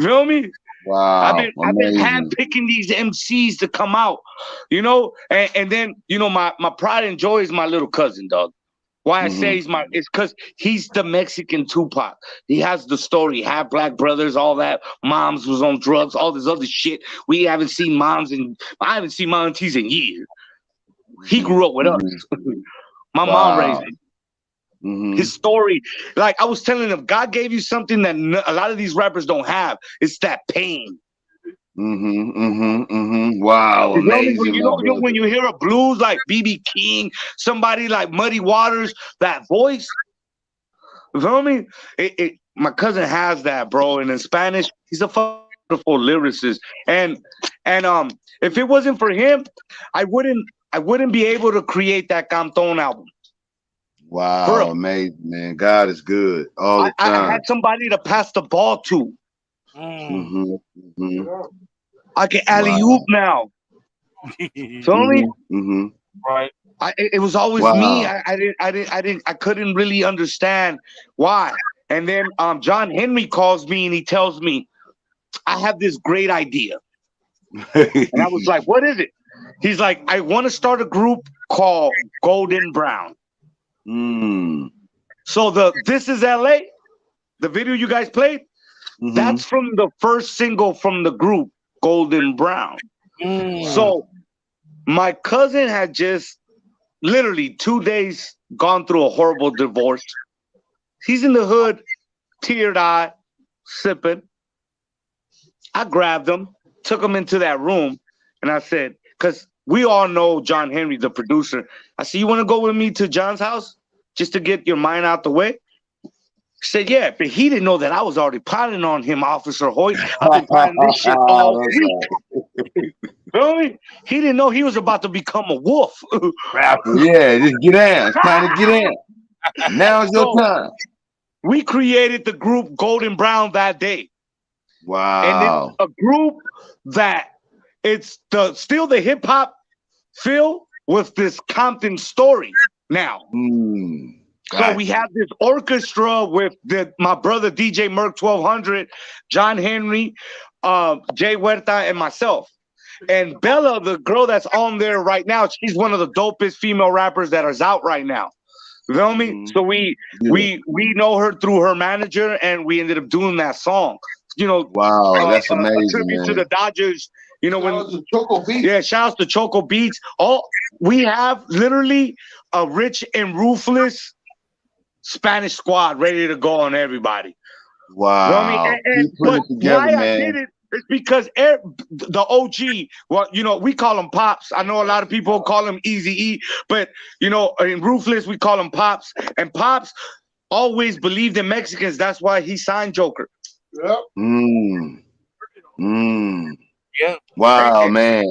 feel me? Wow. I've been handpicking these MCs to come out, you know, and then, you know, my pride and joy is my little cousin, dog. Why I say it's because he's the Mexican Tupac. He has the story, half black brothers, all that. Moms was on drugs, all this other shit. I haven't seen my aunties in years. He grew up with us. My mom raised him. His story, like I was telling him, God gave you something that a lot of these rappers don't have. It's that pain. Wow, amazing. When you hear a blues like B.B. King, somebody like Muddy Waters, that voice, you feel me? My cousin has that, bro. And in Spanish, he's a wonderful lyricist. And if it wasn't for him, I wouldn't be able to create that Canton album. Wow, amazing, man. God is good all the time. I had somebody to pass the ball to. I can alley-oop now. Feel me? Right. It was always me. I couldn't really understand why. And then John Henry calls me and he tells me, I have this great idea. And I was like, what is it? He's like, I want to start a group called Golden Brown. So This Is LA, the video you guys played, that's from the first single from the group, Golden Brown. So my cousin had just literally 2 days gone through a horrible divorce. He's in the hood, teared-eyed, sipping. I grabbed him, took him into that room, and I said, because we all know John Henry, the producer. I said, you want to go with me to John's house just to get your mind out the way? He said, yeah, but he didn't know that I was already piling on him, Officer Hoyt. I've been piling this shit all week. Feel me? He didn't know he was about to become a wolf. Yeah, just get in. It's time to get in. Now's your time. We created the group Golden Brown that day. Wow. And it's a group that it's still the hip hop feel with this Compton story now. So we have this orchestra with my brother DJ Merc 1200, John Henry, Jay Huerta, and myself. And Bella, the girl that's on there right now, she's one of the dopest female rappers that is out right now. You feel me? So we know her through her manager, and we ended up doing that song. You know, wow, that's amazing. A tribute to the Dodgers. You know, shout out to Choco Beats. Yeah, shout out to Choco Beats. We have literally a rich and ruthless Spanish squad ready to go on everybody. Wow. You know what I mean? And put it together, why man. I did it is because the OG, well, you know, we call him Pops. I know a lot of people call him Eazy-E, but, you know, in Ruthless, we call him Pops. And Pops always believed in Mexicans. That's why he signed Joker. Yep. Yeah. Wow, man.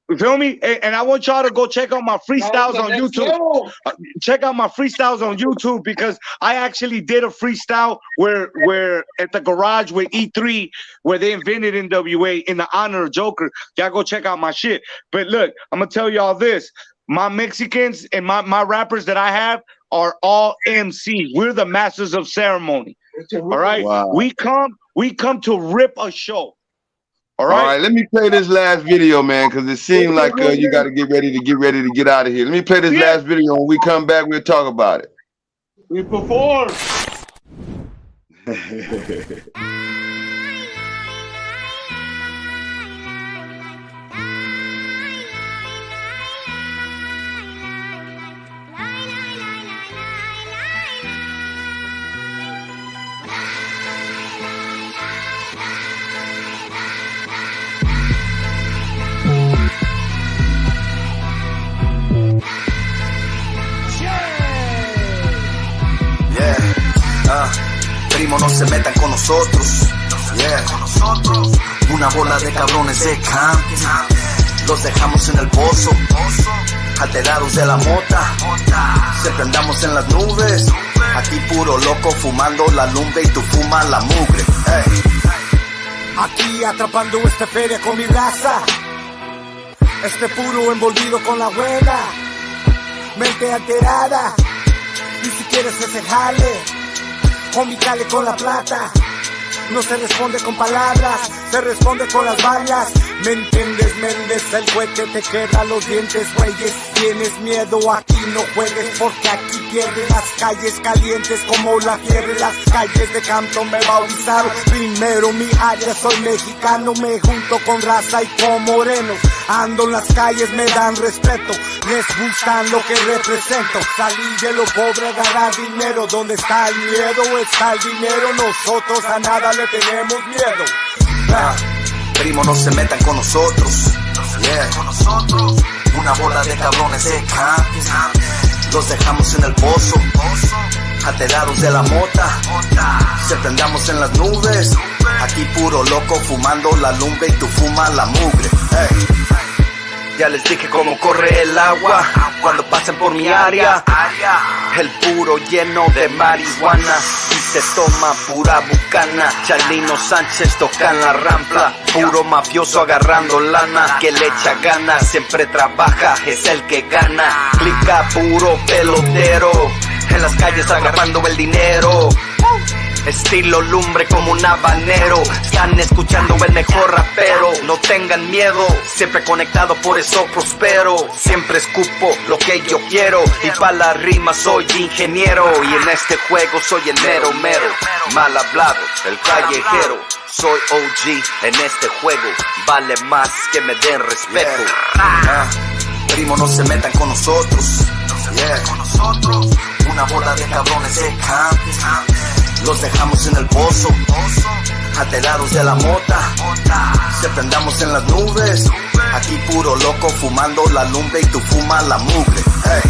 You feel me? And I want y'all to go check out my freestyles on YouTube. Check out my freestyles on YouTube because I actually did a freestyle where at the garage with E3 where they invented NWA in the honor of Joker. Y'all go check out my shit. But look, I'm gonna tell y'all this. My Mexicans and my rappers that I have are all MCs. We're the masters of ceremony. All right. Wow. We come to rip a show. All right, let me play this last video, man, because it seemed like you got to get ready to get out of here. Let me play this last video. When we come back, we'll talk about it. We perform. Primo, no se metan con nosotros. Yeah. Una bola de cabrones de camping. Los dejamos en el pozo, alterados de la mota. Siempre andamos en las nubes. Aquí puro loco fumando la lumbre y tú fumas la mugre. Hey. Aquí atrapando esta feria con mi raza. Este puro envolvido con la buena. Mente alterada. Y si quieres ese jale, homie, cale con la plata. No se responde con palabras, se responde con las balas. ¿Me entiendes, Méndez? El cohete te queda los dientes, güeyes. Tienes miedo, aquí no juegues, porque aquí pierdes. Las calles calientes como la fiebre. Las calles de Campton me bautizaron. Primero mi área, soy mexicano. Me junto con raza y con morenos. Ando en las calles, me dan respeto. Les gustan lo que represento. Salí de lo pobre, agarrar dinero. ¿Dónde está el miedo? Está el dinero. Nosotros a nada le tenemos miedo. Primo, no se metan con nosotros. Yeah. Una bola de cabrones de camping. Los dejamos en el pozo, alterados de la mota. Siempre andamos en las nubes. Aquí puro loco fumando la lumbre y tú fumas la mugre. Hey. Ya les dije cómo corre el agua cuando pasen por mi área. El puro lleno de marihuana y se toma pura bucana. Chalino Sánchez toca en la rampla, puro mafioso agarrando lana. Que le echa ganas, siempre trabaja, es el que gana. Clica puro pelotero, en las calles agarrando el dinero. Estilo lumbre como un habanero. Están escuchando el mejor rapero. No tengan miedo, siempre conectado, por eso prospero. Siempre escupo lo que yo quiero. Y para la rima soy ingeniero. Y en este juego soy el mero mero. Mal hablado, el callejero. Soy OG en este juego. Vale más que me den respeto. Primo, no se metan con nosotros. Una bola de cabrones de camping. Los dejamos en el pozo, alterados de la mota. Siempre andamos en las nubes. Aquí puro loco fumando la lumbre y tú fumas la mugre. Hey.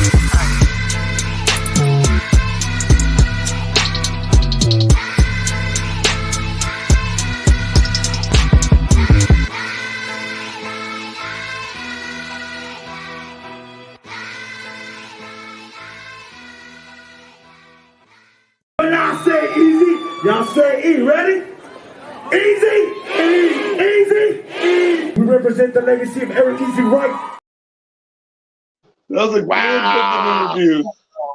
When I say easy, y'all say E. Ready? Easy, easy, easy. We represent the legacy of Eric Easy Wright. That was a wow interview.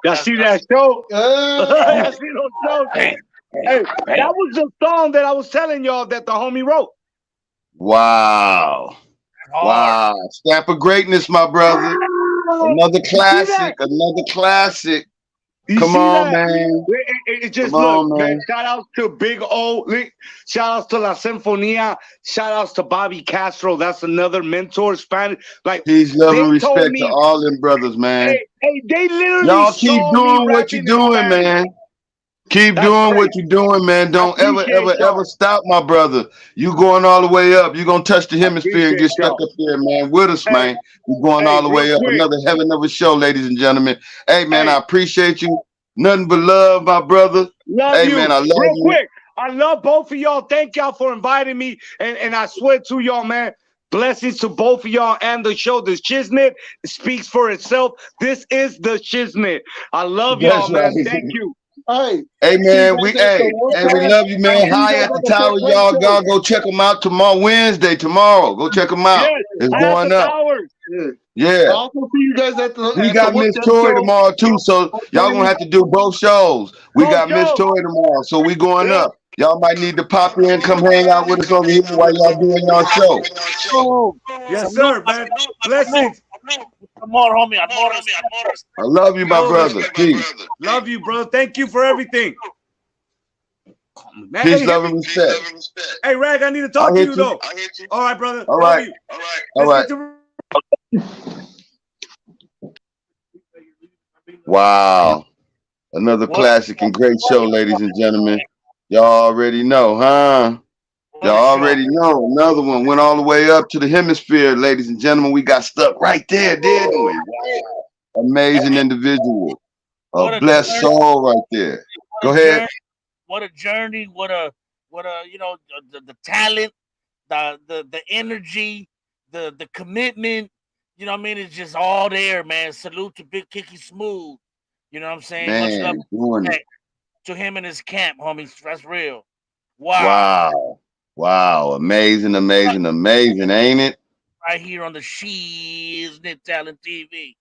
Y'all see that show? Y'all see those shows? Hey, that was the song that I was telling y'all that the homie wrote. Wow. Wow. Stamp of greatness, my brother. Another classic. Another classic. Come on, man. It just look, man. Shout outs to Big O. Shout outs to La Sinfonía. Shout outs to Bobby Castro. That's another mentor, Spanish. Like, peace, love, and respect to all them brothers, man. Hey, they literally. Y'all keep doing what you're doing, man. Keep doing what you're doing, man. Don't ever stop, my brother. You going all the way up. You're going to touch the hemisphere and get stuck up there, man. With us, man. We're going all the way up. Another heaven of a show, ladies and gentlemen. Hey, man, I appreciate you. Nothing but love, my brother. Love you. Man, I love you. Real quick, I love both of y'all. Thank y'all for inviting me. And I swear to y'all, man, blessings to both of y'all and the show. The Shiznit speaks for itself. This is the Shiznit. I love y'all, man. Thank you. Hey man, we love you, man. High at the tower, y'all. Go check them out Wednesday. Tomorrow, go check them out. It's going up. Yeah. I'll see you guys at the. We got Miss Tori tomorrow too, so y'all gonna have to do both shows. We got Miss Tori tomorrow, so we going up. Y'all might need to pop in, come hang out with us over here while y'all doing y'all show. Yes, sir, man. Blessings. Amor, homie. I love you, my brother. Peace. Love you, bro. Thank you for everything. Peace, love, and respect. Hey, Rag, I need to talk to you, though. All right, brother. All right. All right. Wow. Another classic and great show, ladies and gentlemen. Y'all already know, huh? Y'all already know. Another one went all the way up to the hemisphere, ladies and gentlemen. We got stuck right there, didn't we? Wow. Amazing individual. A blessed soul right there. Go ahead. What a journey. What a What you know, the talent, the energy, the commitment. You know what I mean? It's just all there, man. Salute to Big Kiki Smooth. You know what I'm saying? Man, Much doing love it. to him and his camp, homies. That's real. Wow. Wow. Amazing, amazing, amazing, ain't it? Right here on the Shiz-Nit Talent TV.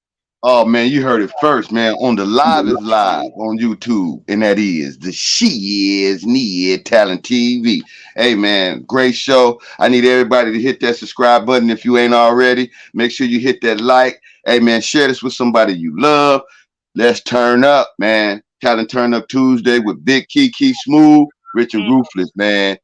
Oh man, you heard it first, man. On the Live is Live on YouTube, and that is the Shiz-Nit Talent TV. Hey man, great show. I need everybody to hit that subscribe button if you ain't already. Make sure you hit that like. Hey man, share this with somebody you love. Let's turn up, man. Talent Turn Up Tuesday with Big Kiki Smooth, Rich and Ruthless, man.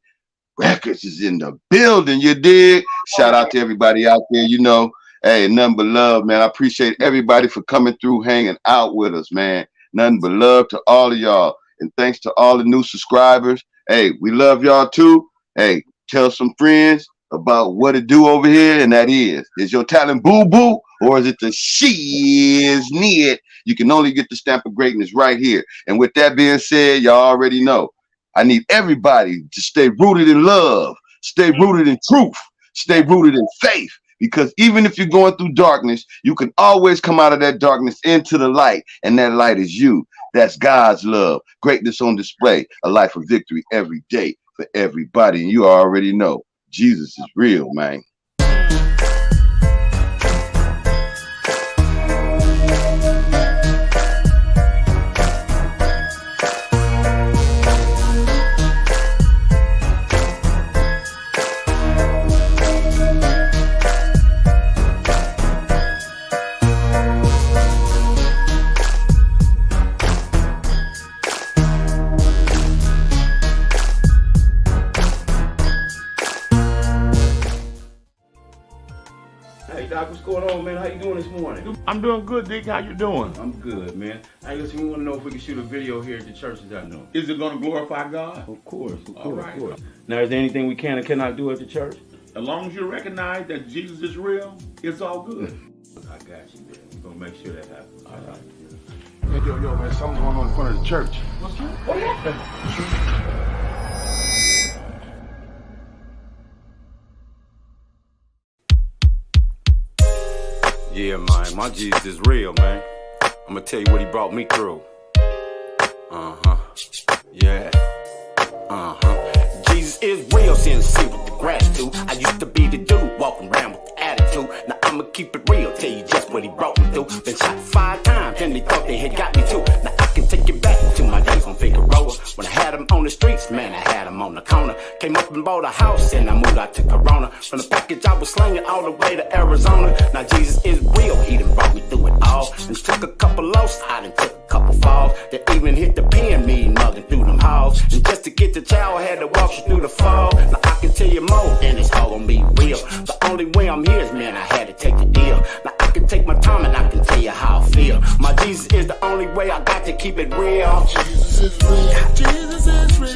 Records is in the building, you dig? Shout out to everybody out there, you know. Hey, nothing but love, man. I appreciate everybody for coming through, hanging out with us, man. Nothing but love to all of y'all. And thanks to all the new subscribers. Hey, we love y'all too. Hey, tell some friends about what to do over here, and that is your talent boo-boo, or is it the Shiz-Nit? You can only get the stamp of greatness right here. And with that being said, y'all already know, I need everybody to stay rooted in love, stay rooted in truth, stay rooted in faith. Because even if you're going through darkness, you can always come out of that darkness into the light. And that light is you. That's God's love. Greatness on display. A life of victory every day for everybody. And you already know Jesus is real, man. What's going on, man? How you doing this morning? I'm doing good, Dick. How you doing? I'm good, man. Hey, listen, we want to know if we can shoot a video here at the churches I know. Is it going to glorify God? Of course, All right. of course. Now, is there anything we can or cannot do at the church? As long as you recognize that Jesus is real, it's all good. I got you, man. We're going to make sure that happens. All right. Yo, man, something's going on in front of the church. What's that? What happened? Yeah, man, my Jesus is real, man. I'm gonna tell you what he brought me through. Yeah. Jesus is real, sincere with the gratitude. I used to be the dude walking around with the attitude. Now I'ma keep it real, tell you just what he brought me through. Been shot 5 times and they thought they had got me too. Now I can take it back to my days on Figueroa. When I had them on the streets, man, I had them on the corner. Came up and bought a house and I moved out to Corona. From the package I was slinging all the way to Arizona. Now Jesus is real, he done brought me through it all. And took a couple lows, I done took a couple falls. That even hit the pen, me mugging through them halls. And just to get the child, I had to walk you through the fall. Now I can tell you more, and it's all gonna be real. The only way I'm here is, man, I had to take the deal. Now I can take my time and I can tell you how I feel. My Jesus is the only way, I got to keep it real. Jesus is real. Jesus is real.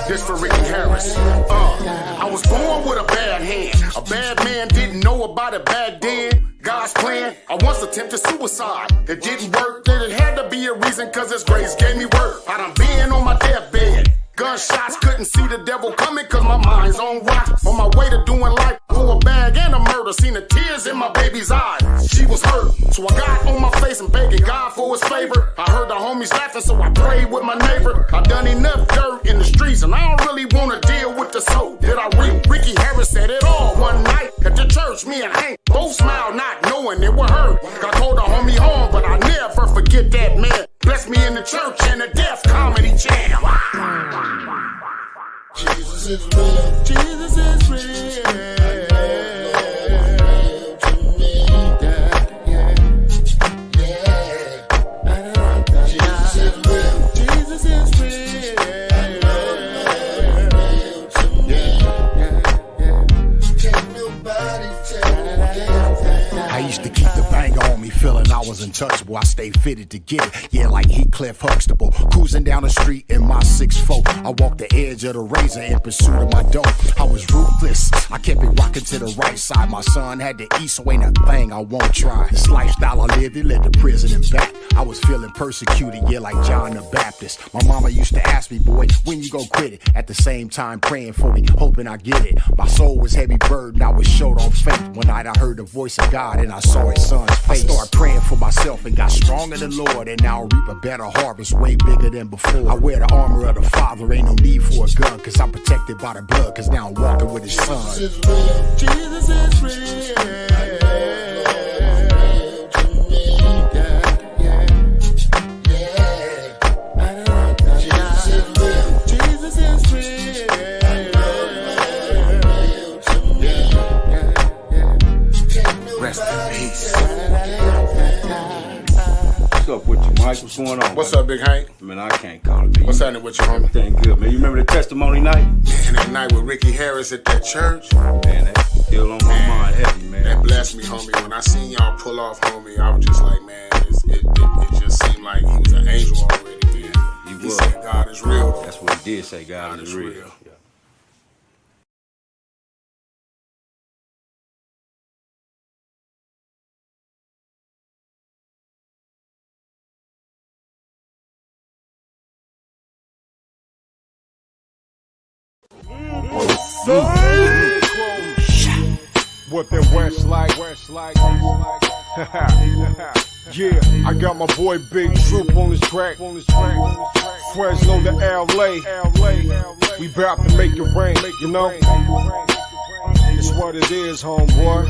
This for Ricky Harris. I was born with a bad hand. A bad man didn't know about it back then. God's plan, I once attempted suicide. It didn't work, then it had to be a reason, cause his grace gave me work. I done been on my deathbed. Gunshots, couldn't see the devil coming cause my mind's on rock. On my way to doing life for a bag and a murder. Seen the tears in my baby's eyes. She was hurt, so I got on my face and begging God for his favor. I heard the homies laughing, so I prayed with my neighbor. I done enough dirt in the streets and I don't really wanna deal with the soul that I reap. Ricky Harris said it all one night at the church. Me and Hank both smiled, not knowing it would hurt. I called the homie home, but I never forget that man. Blessed me in the church and a deaf comedy jam. Jesus is real. Jesus is real. I used to keep the banger on me, feeling I was was untouchable. I stayed fitted to get it, yeah, like Heathcliff Huxtable. Cruising down the street in my 6'4", I walked the edge of the razor in pursuit of my dough. I was ruthless, I kept it rocking to the right side. My son had to eat, so ain't a thing I won't try. This lifestyle I lived, it led to prison and back. I was feeling persecuted, yeah, like John the Baptist. My mama used to ask me, boy, when you gon' quit it? At the same time praying for me, hoping I get it. My soul was heavy burden, I was short on faith. One night I heard the voice of God and I saw his son's face. I started praying for myself and got strong in the Lord, and now I reap a better harvest, way bigger than before. I wear the armor of the Father, ain't no need for a gun, cause I'm protected by the blood, cause now I'm walking with his son. Jesus is real. Rest in peace. What's up with you, Mike? What's going on? What's up, Big Hank? Man, I can't call it. What's happening with you, homie? Everything good, man. You remember the testimony night? Man, that night with Ricky Harris at that church. Man, that's still on my mind heavy, man. That blessed me, homie. When I seen y'all pull off, homie, I was just like, man, it just seemed like he was an angel already, man. He said God is real, though. That's what he did say, God is real. Yeah. What that West like? Yeah, I got my boy Big Troop on this track. Fresno to LA. We bout to make it rain, you know? It's what it is, homeboy.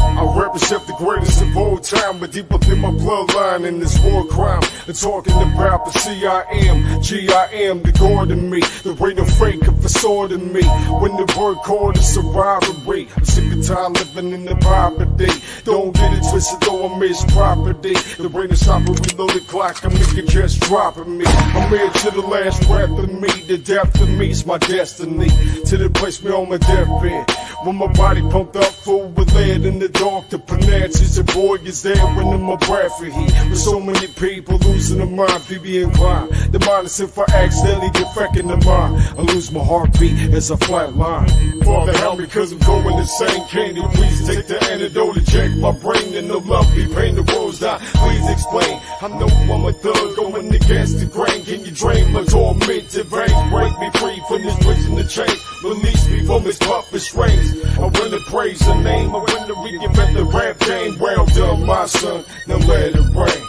I represent the greatest of all time, but deep within my bloodline in this war crime. They're talking about the CIM, GIM, the God in me. There ain't no fake or facade in me. When the word called is survivalry, I'm sick of time living in the poverty. Don't get it twisted, though I miss property. There ain't a stopper, reload the clock, I'm nigga just dropping me. I'm here to the last breath of me, the depth of me is my destiny. Till they place me on my deathbed, when my body pumped up full with lead in the dark, the pronounces the boy is there when my breath for heat. With so many people losing their mind, be inclined. The mind is if I accidentally get back in the mind, I lose my heartbeat as I flatline. Father help me cause I'm going insane. Candy, please take the antidote to check my brain. And no love be pain the roads down. Please explain. I know I'm a thug going against the grain. Can you drain my tormented veins? Break me free from this prison to change. Release me from this puppet strings. I wanna praise the name. I wanna reinvent the rap game. Well done, my son. Now let it rain.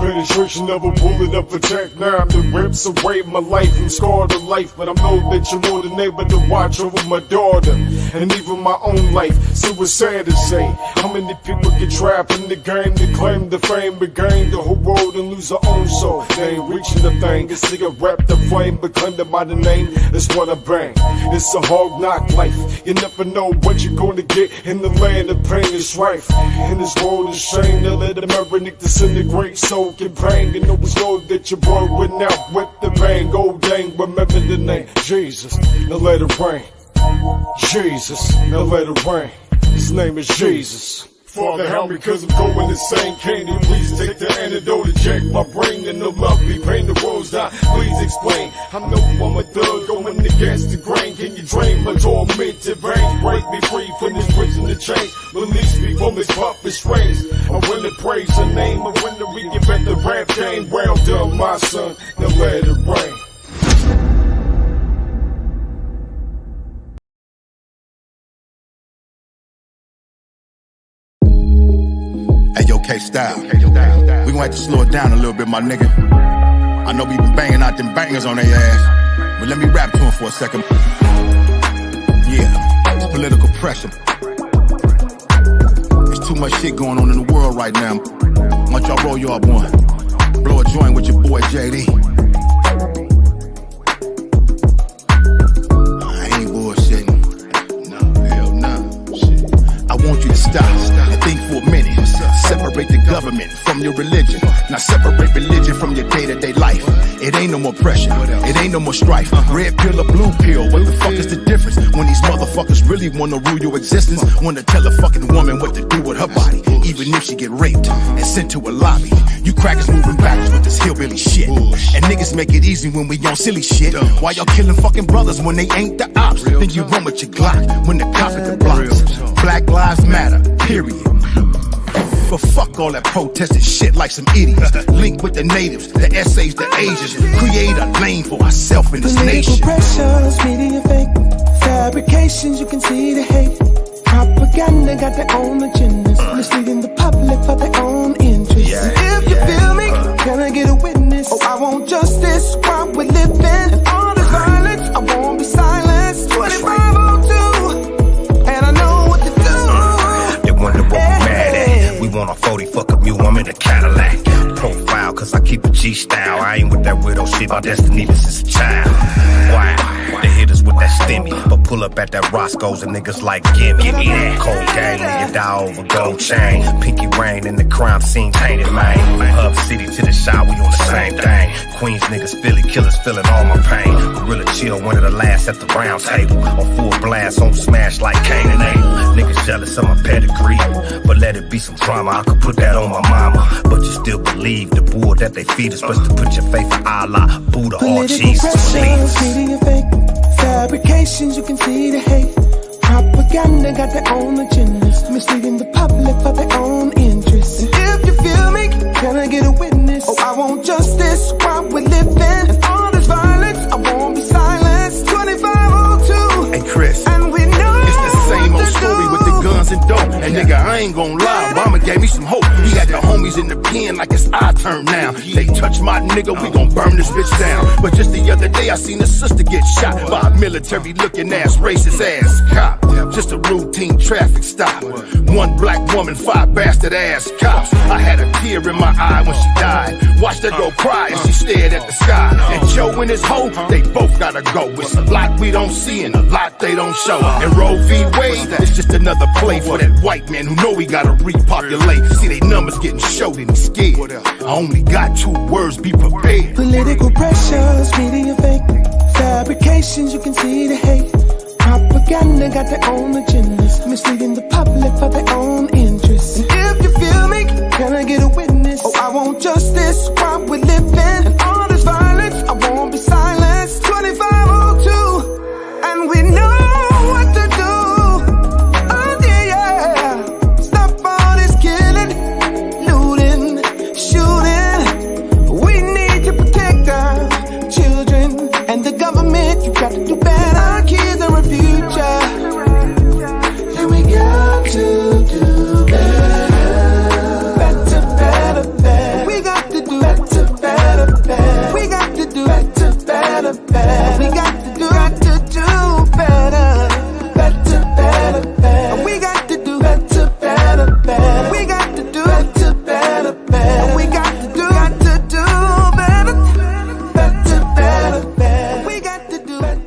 Penetration of a bullet of attack now that rips away my life. I'm scarred to life, but I know that you're more than able to watch over my daughter and even my own life. Suicide to say, how many people get trapped in the game to claim the fame, but gain the whole world and lose their own soul. They ain't reaching the thing, it's a rap the flame, but claim them by the name. That's what I bang. It's a hard knock life. You never know what you're gonna get in the land of pain is rife. In this world of shame, they let America disintegrate. So can pain, you know it's good that your boy went out with the bang. Oh dang, remember the name Jesus, now let it rain. Jesus, now let it rain. His name is Jesus. Father help me cause I'm going insane. Can you please take the antidote to check my brain? And no love be pain the roads down. Please explain. I know I'm a thug going against the grain. Can you drain my tormented veins? Break me free from this prison to change. Release me from this puppet strings. I wanna praise the name. I wanna reinvent the rap game. Well done, my son. Now let it rain. K-Style. We gon' have to slow it down a little bit, my nigga. I know we been banging out them bangers on their ass, but let me rap to him for a second. Yeah, it's political pressure. There's too much shit going on in the world right now. Why don't y'all roll y'all one? Blow a joint with your boy JD. I ain't bullshitting. No, hell no. Shit. I want you to stop and think for a minute. Separate the government from your religion. Now separate religion from your day-to-day life. It ain't no more pressure. It ain't no more strife. Red pill or blue pill, what the fuck is the difference? When these motherfuckers really wanna rule your existence, wanna tell a fucking woman what to do with her body, even if she get raped and sent to a lobby. You crackers moving backwards with this hillbilly shit, and niggas make it easy when we on silly shit. Why y'all killing fucking brothers when they ain't the ops? Then you run with your Glock when the cop at the blocks. Black lives matter, period. But fuck all that protesting shit like some idiots. Link with the natives, the essays, the Asians. Create a lane for ourselves in this nation. Political pressures, media fake, fabrications, you can see the hate. Propaganda got their own agendas, misleading the public for their own interests. If you feel me, can I get a witness? Oh, I want justice while we're living. And all this violence, I won't be silenced. 2502, and I know what to do. They wonder what we mad at. We want a 40 fuck a mule, I'm in a Cadillac. Profile, cause I keep a G-style. I ain't with that widow shit, my destiny been since a child. Wow, they hit us with that stimmy, but pull up at that Roscoe's and niggas like, give me that cold game, you die over gold chain. Pinky rain in the crime scene tainted, man. Hub City to the shop, we on the same thing. Queens niggas, Philly killers, feeling all my pain. Gorilla chill, one of the last at the round table. On full blast, on smash like Cain and Abel. Niggas jealous of my pedigree, but let it be some drama, I could put that on my mama. But you still believe the bull that they feed us, supposed to put your faith in Allah, Buddha, or Jesus. Media fake, fabrications, you can see the hate. Propaganda got their own agendas, misleading the public for their own interests. And if you feel me, can I get a witness? Oh, I want justice while we're living. And all this violence, I won't be silenced. 2502. Hey Chris, and we know it's the same old story with the guns and dope. And nigga, I ain't gon' lie, Obama gave me some hope. He had the homies in the pen like it's our turn now. They touch my nigga, we gon' burn this bitch down. But just the other day, I seen a sister get shot by a military looking ass, racist ass cop. Just a routine traffic stop. One black woman, 5 bastard ass cops. I had a tear in my eye when she died. Watched her go cry as she stared at the sky. And Joe and his hoe, they both gotta go. It's a lot we don't see and a lot they don't show. And Roe v. Wade, it's just another play for that white man who know he gotta repopulate. See they numbers getting showed and he's scared. I only got 2 words, be prepared. Political pressures, media fake, fabrications, you can see the hate. Propaganda got their own agendas, misleading the public for their own interests. And if you feel me, can I get a witness? Oh, I want justice while we're living. And all this violence, I won't be silenced. 2502, and we know what to do. Oh yeah, stop all this killing, looting, shooting. We need to protect our children and the government. You got to do better. Our kids are our future, and we got to do better. Better, better, better. We got to do better, better, better. We got to do better, better, better. We got to do better. Better, better, better. We got to do better, better, better. We got to do better, better, better. We got to do better. Better, better, better. We got to do better.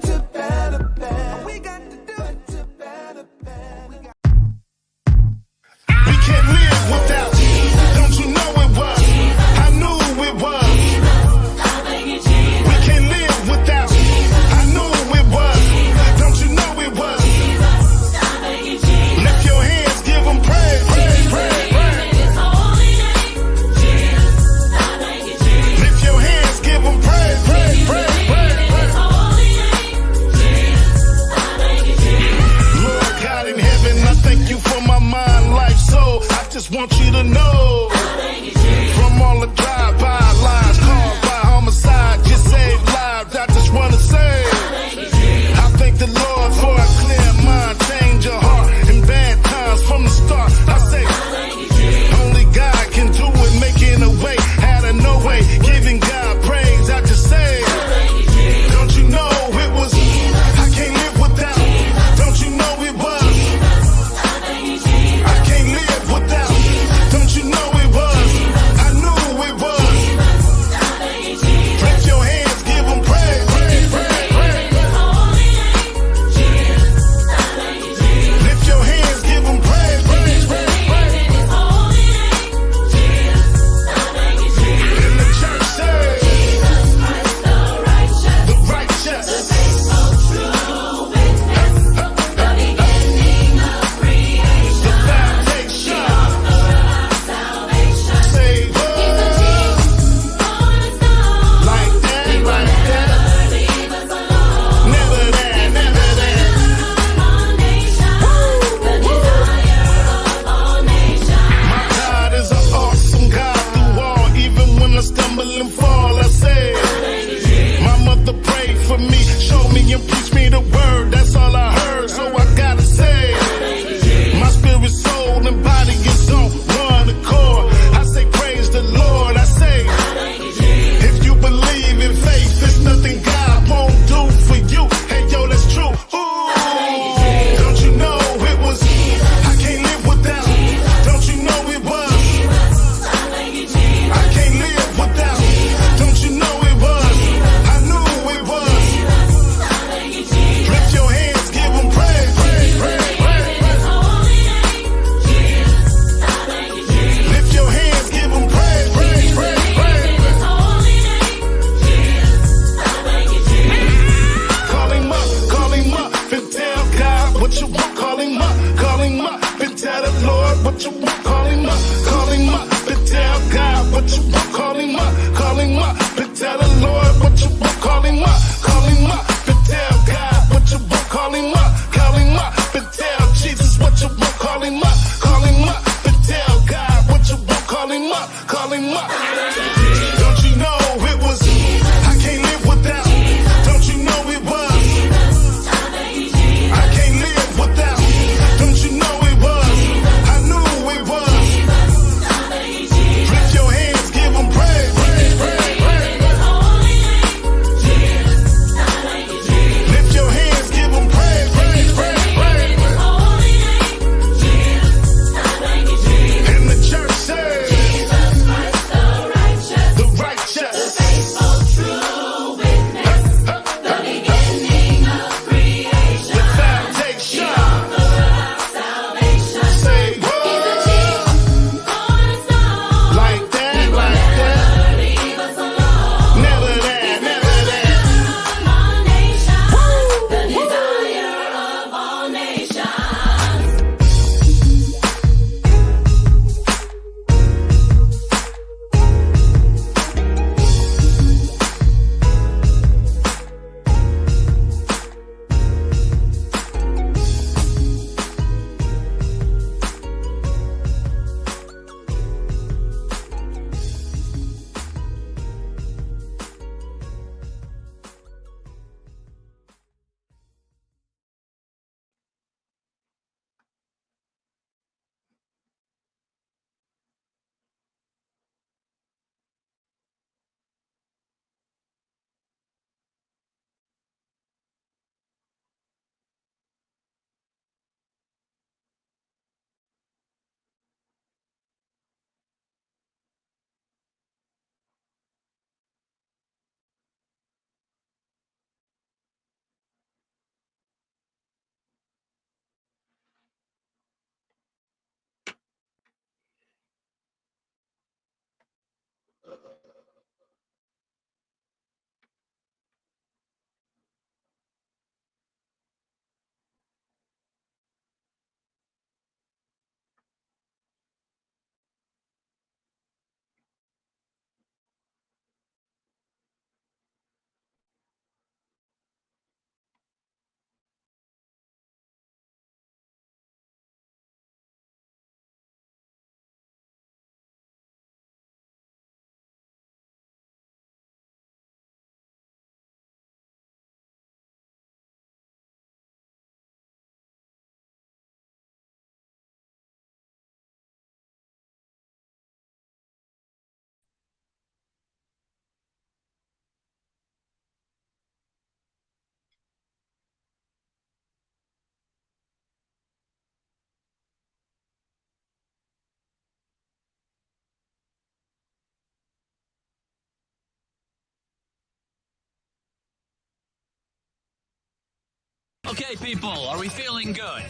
Okay, people, are we feeling good?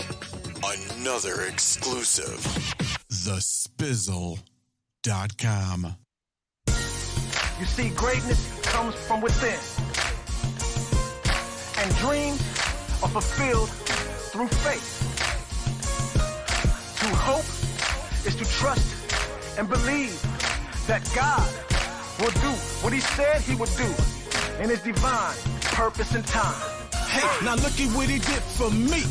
Another exclusive. TheSpizzle.com. You see, greatness comes from within. And dreams are fulfilled through faith. To hope is to trust and believe that God will do what he said he would do in his divine purpose and time. Hey, now look at what he did for me.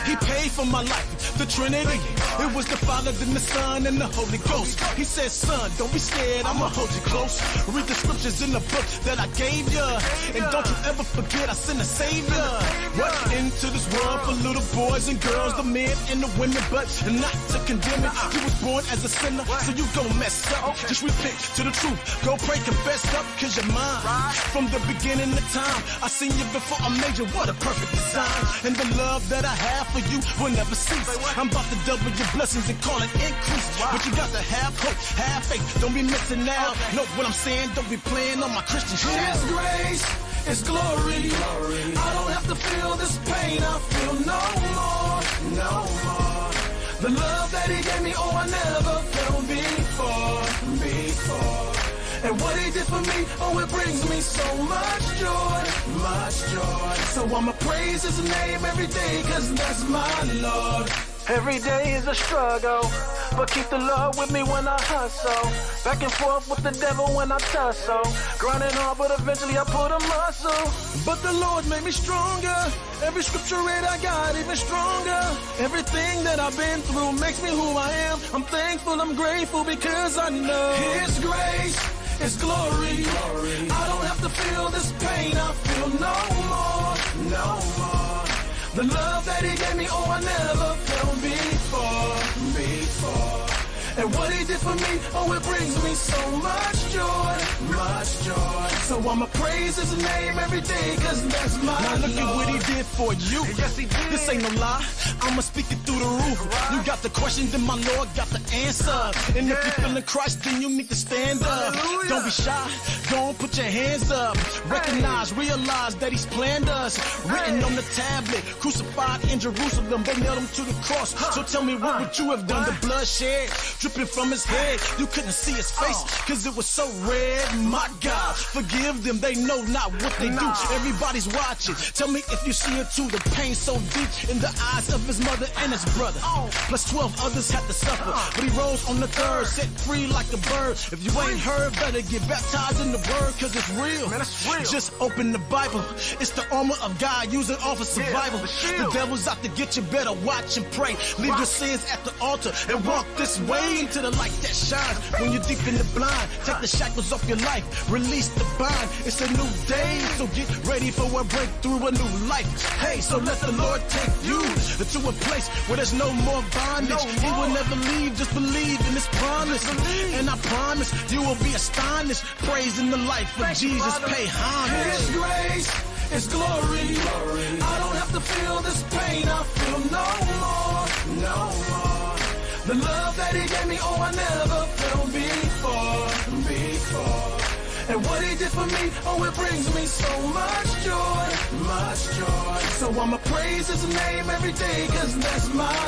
He paid for my life, the Trinity. It was the Father, then the Son, and the Holy Ghost. He said, son, don't be scared, I'ma hold you close. Read the scriptures in the book that I gave you. And don't you ever forget I sent a Savior. What into this world for little boys and girls, the men and the women, but not to condemn it. You was born as a sinner, so you gon' mess up. Just repent to the truth, go pray, confess up, cause you're mine. From the beginning of time, I seen you before I made you, what a perfect design. And the love that I have for you will never cease. I'm about to double your blessings and call it increase. But you got to have hope, have faith, don't be missing out. Know what I'm saying, don't be playing on my Christian shit. His grace is glory. I don't have to feel this pain, I feel no more. The love that he gave me, oh, I never felt before. And what he did for me, oh, it brings me so much joy. So I'ma praise his name every day, cause that's my Lord. Every day is a struggle, but keep the Lord with me when I hustle. Back and forth with the devil when I tussle. Grinding hard, but eventually I put a muscle. But the Lord made me stronger. Every scripture read I got even stronger. Everything that I've been through makes me who I am. I'm thankful, I'm grateful, because I know his grace is glory. I don't have to feel this pain, I feel no more. The love that he gave me, oh, I never felt before. And what he did for me, oh, it brings me so much joy. So I'ma praise his name every day, cause that's my Now look at what he did for you. Yes, he did. This ain't no lie, I'ma speak it through the roof. You got the question, then my Lord got the answer. And if you're feeling Christ, then you need to stand up. Don't be shy, go on, put your hands up. Recognize, realize that he's planned us. Written on the tablet, crucified in Jerusalem, they nailed him to the cross. So tell me, what would you have done? The blood shed, dripping from his head. You couldn't see his face, cause it was so red. My God, forgive them, they know not what they do. Everybody's watching, tell me if you see it too. The pain so deep in the eyes of his mother and his brother. Plus 12 others had to suffer, but he rose on the third, set free like a bird. If you ain't heard, better get baptized in the word, cause it's real. Just open the Bible, it's the armor of God, use it all for survival. The devil's out to get you, better watch and pray. Leave your sins at the altar and walk this way into the light that shines. When you're deep in the blind, take the shackles off your life, release the bind. It's a new day, so get ready for a breakthrough, a new life. Hey, so let the Lord take you to a place where there's no more bondage. He will never leave, just believe in his promise. And I promise you will be astonished. Praise in the life of Jesus, pay homage. His grace is glory. I don't have to feel this pain, I feel no more. The love that he gave me, oh, I never felt before. And what he did for me, oh, it brings me so much joy. So I'ma praise his name every day, cause that's my